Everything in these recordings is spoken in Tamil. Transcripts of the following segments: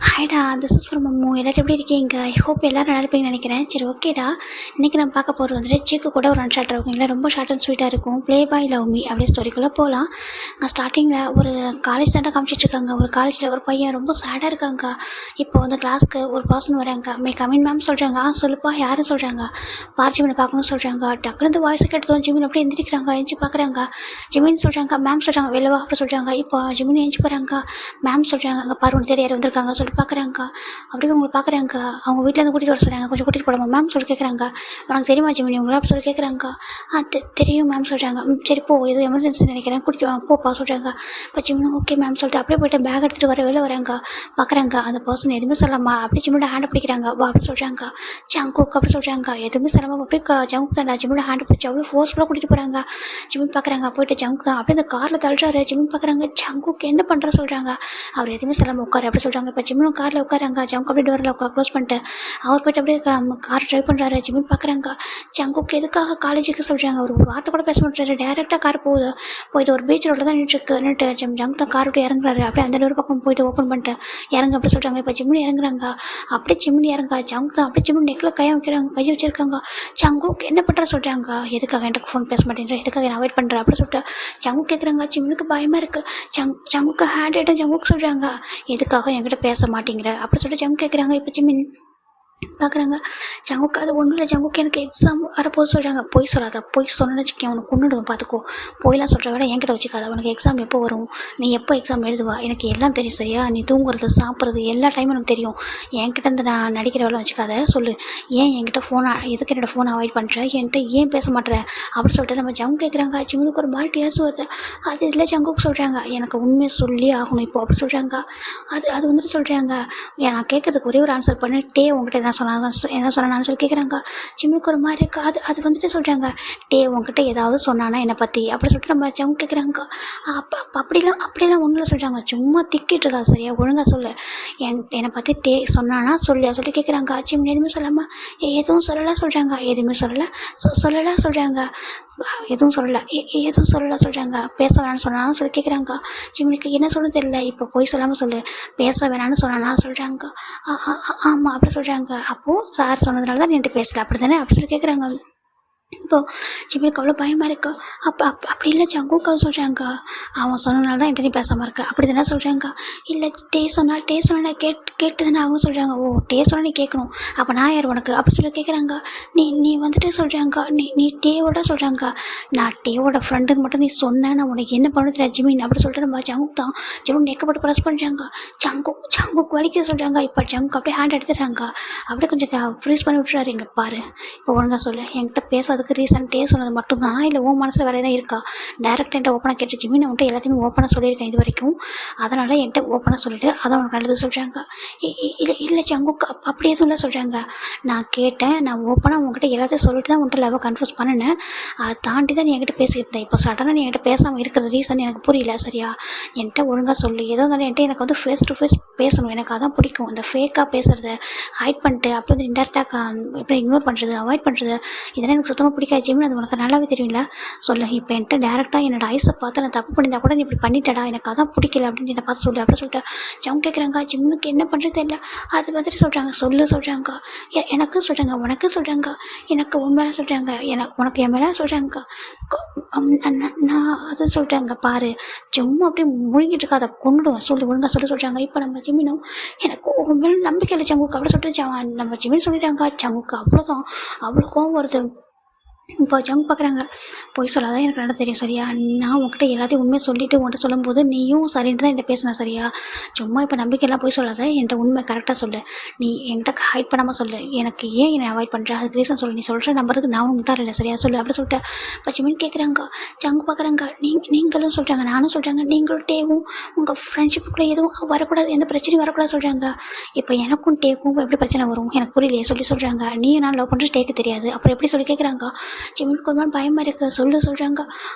ஹாய்டா, திஸ் இஸ் ஃப்ரம் அம்மு. எல்லோரும் எப்படி இருக்கீங்க? ஐ ஹோப் எல்லோரும் நல்லா இருப்பீங்கன்னு நினைக்கிறேன். சரி, ஓகேடா. இன்றைக்கி நம்ம பார்க்க போகிறது வந்துட்டு சீக்கு கூட ஒரு ஒன் ஷாட் இருக்குங்களா, ரொம்ப ஷார்ட் அண்ட் ஸ்வீட்டாக இருக்கும். ப்ளே பாய் லவ் மீ அப்படியே ஸ்டோரிக்குள்ளே போகலாம். ஸ்டார்டிங்கில் ஒரு காலேஜ் தாண்டா காமிச்சிட்ருக்காங்க. ஒரு காலேஜில் ஒரு பையன் ரொம்ப சேடாக இருக்காங்க. இப்போ வந்து கிளாஸ்க்கு ஒரு பர்சன் வராங்க. மே கமின் மேம் சொல்கிறாங்க. சொல்லுப்பா, யாரும் சொல்கிறாங்க. ஜிமினை பார்க்கணும்னு சொல்கிறாங்க. டக்குனு வாய்ஸ் கேட்டதும் ஜிமின் அப்படியே எந்திரிக்கிறாங்க. எஞ்சி பார்க்குறாங்க. ஜிமின் சொல்கிறாங்க. மேம் சொல்கிறாங்க வெளிவா அப்படி சொல்கிறாங்க. இப்போ ஜிமின் எஞ்சி போகிறாங்க. மேம் சொல்கிறாங்க அங்கே பாரு தேடி யார் வந்திருக்காங்க சொல்லி பார்க்குறாங்க. அப்படியே உங்களை பார்க்குறாங்க. அவங்க வீட்டிலேருந்து கூட்டிகிட்டு வர சொல்கிறாங்க. கொஞ்சம் கூட்டிகிட்டு போடாமா மேம் சொல்லி கேட்குறாங்க. உனக்கு தெரியுமா ஜிமினி உங்களை அப்படி சொல்லி கேட்குறாங்க. தெரியும் மேம் சொல்கிறாங்க. சரி போ, எதுவும் எமர்ஜென்சி நினைக்கிறேன், கூட்டிகிட்டு போப்பா சொல்கிறாங்க. இப்போ ஜிமினி ஓகே மேம் சொல்லிட்டு அப்படியே போய்ட்டு பேக் எடுத்துகிட்டு வெளில வராங்க. பார்க்குறாங்க அந்த பர்சன் எதுவுமே சொல்லாமா அப்படியே ஜிமினோட ஹேண்டை பிடிக்கிறாங்க. வா அப்படி சொல்கிறாங்க. ஜங்குக் அப்படி சொல்கிறாங்க. எதுவுமே சொல்லாமல் அப்படியே ஜங்குக் தாண்டா ஜிமினோட ஹேண்டை பிடிச்சி அவ்வளோ ஃபோர்ஸ்ஃபுல்லாக கூட்டிகிட்டு போகிறாங்க. ஜிமின் பார்க்குறாங்க. போயிட்டு ஜங்குக் தான் அப்படியே அந்த காரில் தள்ளுறாரு. ஜிமின் பார்க்குறாங்க. ஜங்குக் என்ன பண்ணுற சொல்கிறாங்க. அவர் எதுவுமே சொல்லாமல் உட்காரு அப்படி சொல்கிறாங்க. இப்போ ஜிமினும் காரில் உட்காராங்க. ஜங்குக் அப்படியே டோரில் க்ளோஸ் பண்ணிட்டு அவர் போய்ட்டு அப்படியே கார் ட்ரைவ் பண்ணுறாரு. ஜிமின் பார்க்குறாங்க. ஜங்குக் எதுக்காக காலேஜுக்கு சொல்கிறாங்க. ஒரு வார்த்தை கூட பேச மாட்டாரு. டேரெக்டாக கார் போயிட்டு ஒரு பீச் ரோட்டில் தான் நின்றுட்டு ஜங்குக் தான் கார் விட்டு இறங்குறாரு. அப்படியே அந்த ஒரு பக்கம் போயிட்டு ஓப்பன் பண்ணிட்டு இறங்க அப்படி சொல்கிறாங்க. இப்போ ஜிமினி இறங்குறாங்க. அப்படியே ஜிமினி இறங்கா. ஜங்குக் தான் அப்படியே ஜிமின் நெக்கில் கையை வச்சுருக்காங்க. ஜங்குக் என்ன பண்ணுற சொல்கிறாங்க. எதுக்காக எனக்கு ஃபோன் பேச மாட்டேன்ற, எதுக்காக நான் அவாய்ட் பண்ணுறேன் அப்படி சொல்லிட்டு ஜங்குக் கேட்குறாங்க. ஜிமினுக்கு பயமாக இருக்குது. ஜங்குக்கு ஹேண்ட் ரைட்டும் ஜங்குக் சொல்கிறாங்க. எதுக்காக என்கிட்ட பேச மாட்டேங்கிற அப்படி சொல்லிட்டு ஜங்குக் கேட்குறாங்க. இப்போ ஜிமின் பார்க்குறாங்க. ஜங்குக்கு அது ஒன்றும் இல்லை. ஜங்குக்கு எனக்கு எக்ஸாம் வரப்போது சொல்கிறாங்க. பொய் சொல்லாத, பொய் சொன்னு வச்சுக்கேன் உனக்கு கொண்டுடுவேன் பார்த்துக்கோ. பொய்லாம் சொல்கிற விட என்கிட்ட வச்சுக்காத. உனக்கு எக்ஸாம் எப்போ வரும், நீ எப்போ எக்ஸாம் எழுதுவா, எனக்கு எல்லாம் தெரியும் சரியா. நீ தூங்குறது சாப்பிட்றது எல்லா டைமும் எனக்கு தெரியும். என்கிட்ட இருந்து நான் நடிக்கிற வேலை வச்சுக்காத. சொல்லு, ஏன் என்கிட்ட எதுக்கு என்னோடய ஃபோனை அவாய்ட் பண்ணுற, என்கிட்ட ஏன் பேச மாட்டேற அப்படி சொல்லிட்டு நம்ம ஜங்குக் கேட்குறாங்க. ஜிமினுக்கு ஒரு மாதிரி பேசுவது. அது இல்லை ஜங்குக் சொல்கிறாங்க. எனக்கு உண்மையை சொல்லி ஆகணும் இப்போ அப்படி சொல்கிறாங்க. அது வந்துட்டு சொல்கிறாங்க. நான் கேட்குறதுக்கு ஒரே ஒரு ஆன்சர் பண்ணிட்டே உங்ககிட்ட என்ன சொன்னான்னு சொல்லி கேட்குறாங்க. ஜிமினுக்கு ஒரு மாதிரி இருக்குது. அது வந்துட்டு சொல்கிறாங்க. உங்ககிட்ட ஏதாவது சொன்னானா என்னை பற்றி அப்படி சொல்லிட்டு நம்ம ஜங்குக் கேட்குறாங்க. அப்படிலாம் ஒன்றும் சொல்கிறாங்க. சும்மா திக்கிட்டு இருக்கா சரியா, ஒழுங்காக சொல்லு. என்னை பற்றி சொன்னானா சொல்லியா சொல்லி கேட்குறாங்க. ஜிமின் எதுவுமே சொல்லாமல் எதுவும் சொல்லலை சொல்கிறாங்க. எதுவுமே சொல்லலை சொல்கிறாங்க. எதுவும் சொல்லலை சொல்கிறாங்க. பேச வேணாம்னு சொன்னான்னு சொல்லி கேட்குறாங்க. ஜிமினுக்கு என்ன சொல்ல தெரியல. இப்போ போய் சொல்லாமல் சொல்லு, பேச வேணான்னு சொன்னானா சொல்கிறாங்க. ஆமாம் அப்படி சொல்கிறாங்க. அப்போது சார் சொன்னதுனால தான் நீ என்கிட்ட பேசல அப்படி தானே அப்படி சொல்லி கேட்குறாங்க. இப்போது ஜிமினுக்கு அவ்வளோ பயமாக இருக்கா. அப்படி இல்லை ஜங்குக் சொல்கிறாங்க. அவன் சொன்னனால தான் என்கிட்ட நீ பேசாமல் இருக்க அப்படி தானே சொல்கிறாங்க. இல்லை சொன்னா கேட்டு தானே அவங்க சொல்கிறாங்க. சொன்னால் நீ கேட்கணும். அப்போ நான் யார் உனக்கு அப்படி சொல்லி கேட்குறாங்க. நீ வந்துட்டு சொல்கிறாங்க. நீ டேவோட சொல்கிறாங்க. நான் டேவோட ஃப்ரெண்டுன்னு மட்டும் நீ சொன்னேன், நான் உனக்கு என்ன பண்ண தெரியாது ஜிமின் அப்படி சொல்லிட்டு நம்ம ஜங்குக் தான் ஜிமின் நெக்கப்பட்டு ப்ரெஸ் பண்ணுறாங்க. ஜங்குக் வலிக்க சொல்கிறாங்க. இப்போ ஜங்குக் அப்படியே ஹேண்ட் எடுத்துடுறாங்க. அப்படியே கொஞ்சம் ஃப்ரீஸ் பண்ணி விட்டுறாரு. இங்கே பாரு, இப்போ ஒழுங்காக சொல்லு, என்கிட்ட பேசாதுக்கு ரீசன் சொன்னது மட்டும்தான், இல்லை உன் மனசில் வேறு எதாவது இருக்கா. டேரெக்டாக என்கிட்ட ஓப்பனாக கேட்டு ஜிமின் உன்ட்ட எல்லாத்தையுமே ஓப்பனாக சொல்லியிருக்கேன் இது வரைக்கும், அதனால் என்கிட்ட ஓப்பனாக சொல்லிவிட்டு அதான் உனக்கு நல்லது சொல்கிறாங்க. இல்லை ஜங்குக் அப்படி எதுவும் இல்லை சொல்கிறாங்க. நான் கேட்டேன், நான் ஓப்பனாக உங்ககிட்ட எல்லாத்தையும் சொல்லிட்டு தான் உன்ட்ட லவ் கன்ஃபியூஸ் பண்ணினேன். அதை தாண்டி தான் நீ என்கிட்ட பேசிக்கிட்டு இருந்தேன். இப்போ சடனாக நீ என்கிட்ட பேசாமல் இருக்கிற ரீசன் எனக்கு புரியல சரியா. என்கிட்ட ஒழுங்காக சொல்லு. ஏதோ இருந்தாலும் என்கிட்ட எனக்கு வந்து ஃபேஸ் டு ஃபேஸ் பேசணும். எனக்கு அதான் பிடிக்கும். இந்த ஃபேக்காக பேசுறது, ஹைட் பண்ணிட்டு அப்படி வந்து இன்டெரக்டாக எப்படி இக்னோர் பண்ணுறது, அவாய்ட் பண்ணுறது, இதெல்லாம் எனக்கு சுத்தமாக பிடிக்காது ஜிமின். அது உனக்கு நல்லாவே தெரியும்ல. சொல்லு, இப்போ என்கிட்ட டேரெக்டாக என்னோட ஐஸை பார்த்து நான் தப்பு பண்ணியிருந்தா கூட நீ இப்படி பண்ணிட்டடா, எனக்கு அதான் பிடிக்கல அப்படின்னு என்னை பார்த்து சொல்லு அப்படி சொல்லிட்டு ஜங்குக் கேட்குறாங்க. ஜிமினுக்கு என்ன பண்ணுறது தெரியல. அது வந்துட்டு சொல்கிறாங்க. சொல்கிறாங்க. எனக்கு சொல்கிறாங்க, உனக்கு சொல்கிறாங்க, எனக்கு உன் மேலே சொல்கிறாங்க, உனக்கு என் மேலே சொல்கிறாங்க. நான் அது சொல்கிறாங்க. பாரு, சும்மா அப்படியே முழுங்கிட்டு இருக்கா, அதை கொண்டுடுவேன் சொல்லி ஒழுங்காக சொல்கிறாங்க. இப்போ நம்ம ஜிமினும் எனக்கு உன் மேலே நம்பிக்கை இல்லை ஜங்குக் அப்படி சொல்லிட்டு நம்ம ஜிமின் சொல்லிட்டாங்க. ஜங்குக்கு அவ்வளோதான், அவ்வளோ கோவம் வருது. இப்போ ஜங்குக் பார்க்குறாங்க. பொய் சொல்லாதான் எனக்கு நல்லா தெரியும் சரியா. நான் உன்கிட்ட எல்லாத்தையும் உண்மையை சொல்லிவிட்டு உன்கிட்ட சொல்லும்போது நீயும் சரின்ட்டு தான் என்கிட்ட பேசினேன் சரியா. சும்மா இப்போ நம்பிக்கையெல்லாம் பொய் சொல்லாத, என்கிட்ட உண்மை கரெக்டாக சொல்லு. நீ என்கிட்ட ஹைட் பண்ணாமல் சொல்லு. எனக்கு ஏன் என்னை அவாய்ட் பண்ணுற, அதுக்கு ரீசன் சொல்லு. நீ சொல்கிற நம்பருக்கு நான் முட்டார் இல்லை சரியா சொல்லு அப்படி சொல்லிட்டு இப்போ ஜிமின் கேட்குறாங்க. ஜங்குக் பார்க்குறாங்க. நீங்களும் சொல்கிறாங்க, நானும் சொல்கிறாங்க, நீங்களும் டேவும் உங்கள் ஃப்ரெண்ட்ஷிப்புக்குள்ளே எதுவும் வரக்கூடாது, எந்த பிரச்சனையும் வரக்கூடாது சொல்கிறாங்க. இப்போ எனக்கும் டேக்கும் எப்படி பிரச்சனை வரும் எனக்கு புரியலையே சொல்கிறாங்க. நான் லவ் பண்ணுறது டேக்கு தெரியாது அப்புறம் எப்படி சொல்லி கேட்குறாங்க. ஜிமினுக்கு ஒரு மாதிரி பயமாக இருக்குது. சொல்கிறாங்க.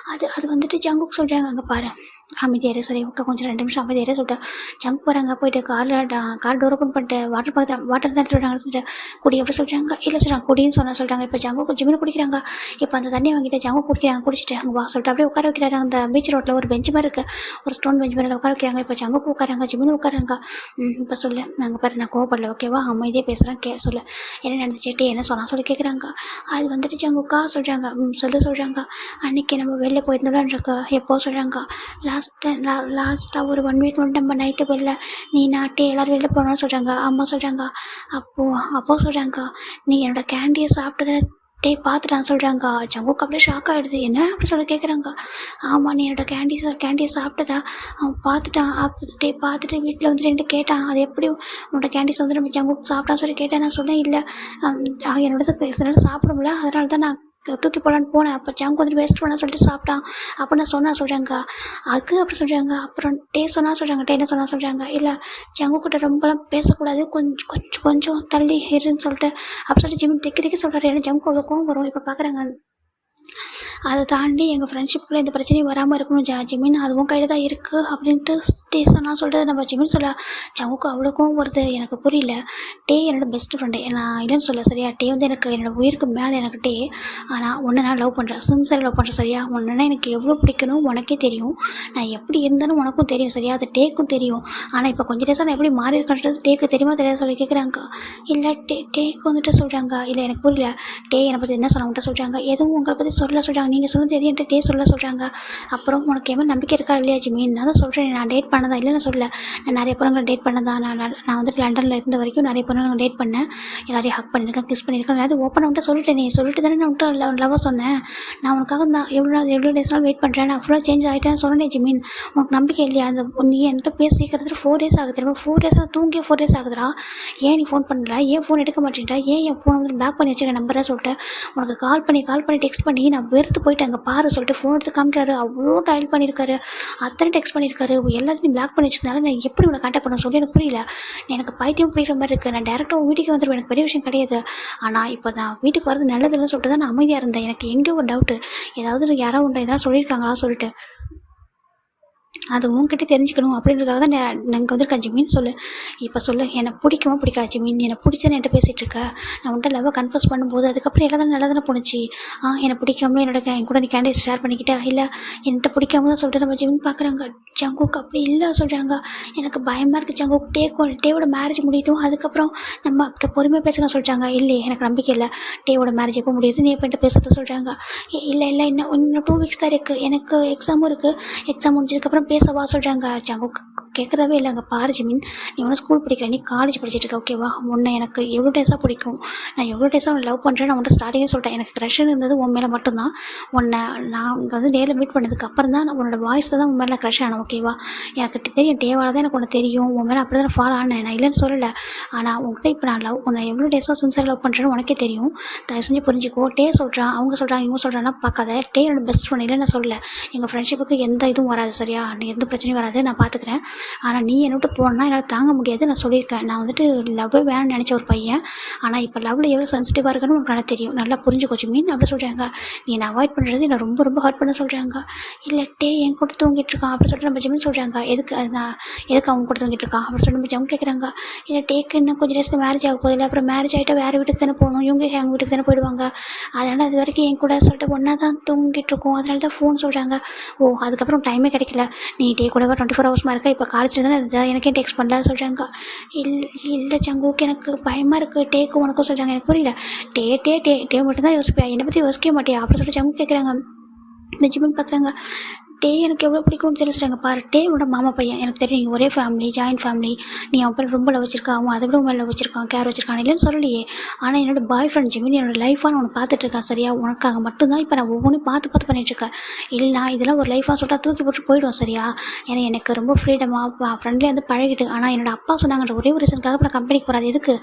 அது வந்துட்டு ஜங்குக் சொல்கிறாங்க. அங்கே பாரு, அமைதியா இரு. சரி ஓகே. கொஞ்சம் 2 நிமிஷம் அமைதியா இரு சொல்லிட்டேன். ஜங்க் போறாங்க. போயிட்டு கார் டோர் ஓப்பன் பண்ணிட்டு வாட்டர் தான் சொல்றாங்க. குடி அப்படி சொல்றாங்க. இல்ல சொல்றாங்க குடின்னு சொல்றாங்க. இப்ப ஜங்கு ஜிம்மின்னு குடிக்கிறாங்க. இப்ப அந்த தண்ணியை வாங்கிட்டு ஜங்கு குடிக்கிறாங்க. குடிச்சிட்டு அங்க வா சொல்லிட்டு அப்படியே உட்கார வைக்கிறாங்க. அந்த பீச் ரோட்ல ஒரு பெஞ்ச் மாதிரி இருக்கு. ஒரு ஸ்டோன் பெஞ்ச் மேல உட்கார வைக்கிறாங்க. இப்ப ஜங்குக்கு உட்காராங்க, ஜிம்மின்னு உட்காராங்க. இப்ப சொல்லு. நாங்க பாரு நான் கோவப்படல ஓகேவா? அமைதியா பேசுறேன் சொல்லு. என்ன நடந்துச்சு? என்ன சொன்னா சொல்லி கேக்குறாங்க. அது வந்துட்டு ஜங்குக்கா சொல்றாங்க. சொல்லு சொல்றாங்க. அன்னைக்கு நம்ம வெளில போயிருந்தோம்ல எப்போ சொல்றாங்க. லாஸ்ட்டாக ஒரு 1 வீக் முன்னாடி நம்ம நைட்டு வெளில நீ நாட்டு எல்லோரும் வெளில போனோம்னு சொல்கிறாங்க. அம்மா சொல்கிறாங்க. அப்போ சொல்கிறாங்க நீ என்னோட கேண்டியை சாப்பிட்டதை பார்த்துட்டான்னு சொல்கிறாங்க. ஜங்குக்கு அப்படியே ஷாக் ஆகிடுது. என்ன அப்படி சொல்லி கேட்குறாங்க. ஆமாம் நீ என்னோட கேண்டியை சாப்பிட்டதா அவன் பார்த்துட்டான். பார்த்துட்டு வீட்டில் வந்துட்டு என்கிட்ட கேட்டான். அது எப்படி உன்னோட கேண்டிஸ் வந்து நம்ம ஜங்குக்கு சாப்பிட்டான்னு சொல்லி கேட்டேன். நான் சொன்னேன் இல்லை என்னோட சாப்பிட முடியல, அதனால தான் நான் தூக்கி போடலான்னு போனேன். அப்போ ஜங்கு வந்துட்டு வேஸ்ட் பண்ண சொல்லிட்டு சாப்பிட்டான். அப்போ நான் சொன்னா சொல்கிறாங்க. அது அப்படி சொல்கிறாங்க. அப்புறம் சொன்னா சொல்கிறாங்க. என்ன சொன்னா சொல்கிறாங்க. இல்லை ஜங்கு கிட்ட ரொம்பலாம் பேசக்கூடாது, கொஞ்சம் தள்ளி இருன்னு சொல்லிட்டு அப்படி சொல்லிட்டு ஜிம் திக்கி சொல்கிறாரு. ஏன்னா ஜங்கு அவ்வளோ கோவம் வரும். இப்போ பார்க்குறாங்க. அதை தாண்டி எங்கள் ஃப்ரெண்ட்ஷிப்பில் எந்த பிரச்சனையும் வராமல் இருக்கணும் ஜிமின், அதுவும் கையில் தான் இருக்குது அப்படின்ட்டு சொன்னால் சொல்லிட்டு நம்ம ஜிமின் சொல்ல ஜங்குக்கு அவ்வளோக்கும் வருது. எனக்கு புரியல. என்னோட பெஸ்ட் ஃப்ரெண்டு, நான் இல்லைன்னு சொல்ல சரியா. வந்து எனக்கு என்னோட உயிருக்கு மேலே எனக்கு ஆனால் ஒன்று நான் லவ் பண்ணுறேன், சின்சியராக லவ் பண்ணுறேன் சரியா. ஒன்றுனா எனக்கு எவ்வளோ பிடிக்கணும் உனக்கே தெரியும். நான் எப்படி இருந்தாலும் உனக்கும் தெரியும் சரியா. அது டேக்கும் தெரியும். ஆனால் இப்போ கொஞ்சம் டேஸாக நான் எப்படி மாறி இருக்கன்றது டேக்கு தெரியுமா தெரியாது சொல்லி கேட்குறாங்க. இல்லை டேக்கு வந்துட்டு சொல்கிறாங்க. இல்லை எனக்கு புரியல. என்னை பற்றி என்ன சொன்னாங்கள்ட்ட சொல்கிறாங்க. எதுவும் உங்களை பற்றி சொல்ல சொல்கிறாங்க. நீங்கள் சொன்னது எது என்கிட்ட சொல்ல சொல்கிறாங்க. அப்புறம் உனக்கு எவ்வளோ நம்பிக்கை இருக்கா இல்லையா ஜிமின்? நான் தான் சொல்கிறேன். நான் டேட் பண்ணதா இல்லைன்னு சொல்ல. நான் நிறைய பொண்ணுங்களை டேட் பண்ணதான். நான் வந்துட்டு லண்டனில் இருந்த வரைக்கும் நிறைய பொண்ணுங்களை டேட் பண்ணேன். எல்லாரையும் ஹக் பண்ணியிருக்கேன், கிஸ் பண்ணியிருக்கேன். அதாவது ஓப்பன் வந்துட்டு சொல்லிட்டேன். நீ சொல்லிட்டு தானே நான் வந்துட்டு லவ்வாக சொன்னேன். நான் உனக்காக தான் எவ்வளோ டேஸ்னாலும் வெயிட் பண்ணுறேன். நான் ஃபுல்லாக சேஞ்ச் ஆகிட்டேன் சொன்னேன் ஜிமின். உனக்கு நம்பிக்கை இல்லையா? அந்த நீ என்கிட்ட பேசிக்கிறதுக்கு 4 days ஆகுது. திரும்ப 4 days தூங்கியே 4 days ஆகுதுடா. ஏன் நீ ஃபோன் பண்ணல? ஏன் ஃபோன் எடுக்க மாட்டேன்டா? ஏன் என் ஃபோனை வந்து பேக் பண்ணி வச்சுருக்க நம்பரை சொல்லிட்டு உனக்கு கால் பண்ணி டெக்ஸ்ட் பண்ணி நான் வெறுத்து போயிட்டு அங்கே பாரு சொல்லிட்டு ஃபோன் எடுத்து காமிச்சாரு. அவ்வளோ டயல் பண்ணியிருக்காரு, அத்தனை டெக்ஸ்ட் பண்ணியிருக்காரு. எல்லாத்தையும் பிளாக் பண்ணி வச்சிருந்தாலும் நான் எப்படி உன்னை கான்டாக்ட் பண்ண சொல்லி எனக்கு புரியல. எனக்கு பைத்தியம் பிடிக்கிற மாதிரி இருக்குது. நான் டேரெக்டாக உன் வீட்டுக்கு வந்துடுவேன். எனக்கு பெரிய விஷயம் கிடையாது. ஆனால் இப்போ நான் வீட்டுக்கு வரது நல்லதுன்னு சொல்லிட்டு தான் நான் அமைதியாக இருந்தேன். எனக்கு எங்கேயோ ஒரு டவுட்டு, ஏதாவது யாராவது உண்டா இதெல்லாம் சொல்லியிருக்காங்களா சொல்லிட்டு அது உன்கிட்ட தெரிஞ்சுக்கணும் அப்படின்றதுக்காக தான் நாங்கள் வந்திருக்கேன் ஜிமின். சொல்லு இப்போ சொல்லு. எனக்கு பிடிக்குமா பிடிக்காது ஜிமின்? எனக்கு பிடிச்சேன்னு என்கிட்ட பேசிகிட்டு இருக்க. நான் உன்ட்ட லவ்வை கன்ஃபர்ஸ் பண்ணும்போது அதுக்கப்புறம் எல்லாம் நல்லா தானே போணுச்சு. எனக்கு பிடிக்காமலும் என் கூட நீ கேண்டிஸ் ஷேர் பண்ணிக்கிட்டா இல்லை என்கிட்ட பிடிக்காம தான் சொல்லிட்டு நம்ம ஜிமின் பார்க்குறாங்க. ஜங்குக்கு அப்படி இல்லை சொல்கிறாங்க. எனக்கு பயமாக இருக்குது ஜங்குக்கு. டேவோட மேரேஜ் முடியட்டும், அதுக்கப்புறம் நம்ம அப்படி பொறுமையாக பேசலாம் சொல்கிறாங்க. இல்லையே எனக்கு நம்பிக்கை இல்லை. டேவோட மேரேஜ் எப்போ முடியுது நீ எப்போ என்கிட்ட பேசுகிறத சொல்கிறாங்க. இல்லை இன்னும் 2 weeks தான் இருக்குது. எனக்கு எக்ஸாமும் இருக்குது. எக்ஸாம் முடிஞ்சதுக்கப்புறம் பேசவா சொல்கிறாங்க. ஜங்கு கேட்குறவே இல்லை. அங்கே பாரு ஜிமின், நீ ஒன்றும் ஸ்கூல் படிக்கிற, நீ காலேஜ் படிச்சுட்டு இருக்க ஓகேவா. உன்னை எனக்கு எவ்வளோ டேஸாக பிடிக்கும். நான் எவ்வளோ டேஸாக உன்னை லவ் பண்ணுறேன். நான் உன்ட்ட ஸ்டார்டிங்கே சொல்லிட்டேன். எனக்கு க்ரஷ்ன்னு இருந்தது உன் மேலே மட்டும்தான். உன்னை நான் இங்கே வந்து நேரில் மீட் பண்ணதுக்கு அப்புறம் தான் உன்னோட வாய்ஸில் தான் உன் மேலே க்ரஷ் ஆனேன் ஓகேவா. எனக்கு தெரியும் டேவால் தான் எனக்கு ஒன்று தெரியும். உன் மேலே அப்படி தான் ஃபாலோ ஆனேன். நான் இல்லைன்னு சொல்லலை. ஆனால் உங்கள்கிட்ட இப்போ நான் உன்னை எவ்வளோ டேஸாக சின்சியராக லவ் பண்ணுறேன்னு உனக்கே தெரியும். தயவு செஞ்சு புரிஞ்சுக்கோ. சொல்கிறான், அவங்க சொல்கிறாங்க, இவங்க சொல்கிறாங்கன்னா பார்க்காத. என்னோட பெஸ்ட் ஃப்ரெண்ட் இல்லைன்னு சொல்லலை. எங்கள் ஃப்ரெண்ட்ஷிப்புக்கு எந்த இதுவும் வராது சரியா. எந்த பிரச்சனையும் வராது, நான் பார்த்துக்கிறேன். ஆனால் நீ என்னை விட்டு போனால் என்னால் தாங்க முடியாது. நான் சொல்லியிருக்கேன். நான் வந்துட்டு லவ்வே வேணும்னு நினச்ச ஒரு பையன். ஆனால் இப்போ லவ்வில் எவ்வளோ சென்சிட்டிவாக இருக்குன்னு உனக்கு நல்லா தெரியும். நல்லா புரிஞ்சுக்கோச்சு மீன் அப்படி சொல்கிறாங்க. நீ என்னை அவாய்ட் பண்ணுறது என்னை ரொம்ப ரொம்ப ஹர்ட் பண்ண சொல்கிறாங்க. இல்லை என் கூட தூங்கிட்டு இருக்கான் அப்படி சொல்லிட்டு நம்ம ஜிமின் சொல்கிறாங்க. எதுக்கு அவங்க கூட தூங்கிட்டு இருக்கான் அப்படி சொல்லி நம்ம ஜம் கேட்குறாங்க. இல்லை இன்னும் கொஞ்சம் டேஸில் மேரேஜ் ஆக போதில்லை. அப்புறம் மேரேஜ் ஆகிட்டா வேறு வீட்டுக்கு தானே போகணும். இவங்க எங்கள் வீட்டுக்கு தானே போயிடுவாங்க. அதனால் அது வரைக்கும் என் கூட சொல்லிட்டு ஒன்றா தான் தூங்கிட்டு இருக்கோம். அதனால தான் ஃபோன் சொல்கிறாங்க. அதுக்கப்புறம் டைமே கிடைக்கல. நீ கூடவா 24 hours இருக்கா. இப்போ காலேஜில் தானே இருந்தா எனக்கே டெக்ஸ்ட் பண்ணல சொல்கிறாங்க. இல்லை ஜங்குக்கு எனக்கு பயமாக இருக்குது. டேக்கு உனக்கும் சொல்கிறாங்க. எனக்கு புரியல. டே மட்டும் தான் யோசிப்பியா, என்னை பற்றி யோசிக்க மாட்டியா அப்படி சொல்லிட்டு ஜங்கு கேட்குறாங்க. ஜிமின் பார்க்குறாங்க. எனக்கு எவ்வளோ பிடிக்கும்னு தெரிஞ்சுட்டாங்க. பாரு உன்னோட மாமா பையன் எனக்கு தெரியும். நீங்கள் ஒரே ஃபேமிலி, ஜாயின்ட் ஃபேமிலி. நீ அவன் பேர் ரொம்ப லவ் வச்சிருக்கா, அவன் அதை விட உன் மேலே வச்சிருக்கான், கேர் வச்சிருக்கான் இல்லைன்னு சொல்லலையே. ஆனால் என்னோட பாய் ஃப்ரெண்ட் ஜிமின் என்னோட லைஃபாக நான் உன்னை பார்த்துட்ருக்கேன் சரியா. உனக்காக மட்டும்தான் இப்போ நான் ஒவ்வொன்றும் பார்த்து பண்ணிட்டுருக்கேன். இல்லைனா இதெல்லாம் ஒரு லைஃபாக சொல்லிட்டா தூக்கி போட்டு போயிடுவோம் சரியா. ஏன்னா எனக்கு ரொம்ப ஃப்ரீடமாக ஃப்ரெண்ட்லியாக வந்து பழகிட்டு. ஆனால் என்னோட அப்பா சொன்னாங்கன்ற ஒரே ஒரு ரீசனுக்காக நான் கம்பெனிக்கு போகாது. எதுக்கு?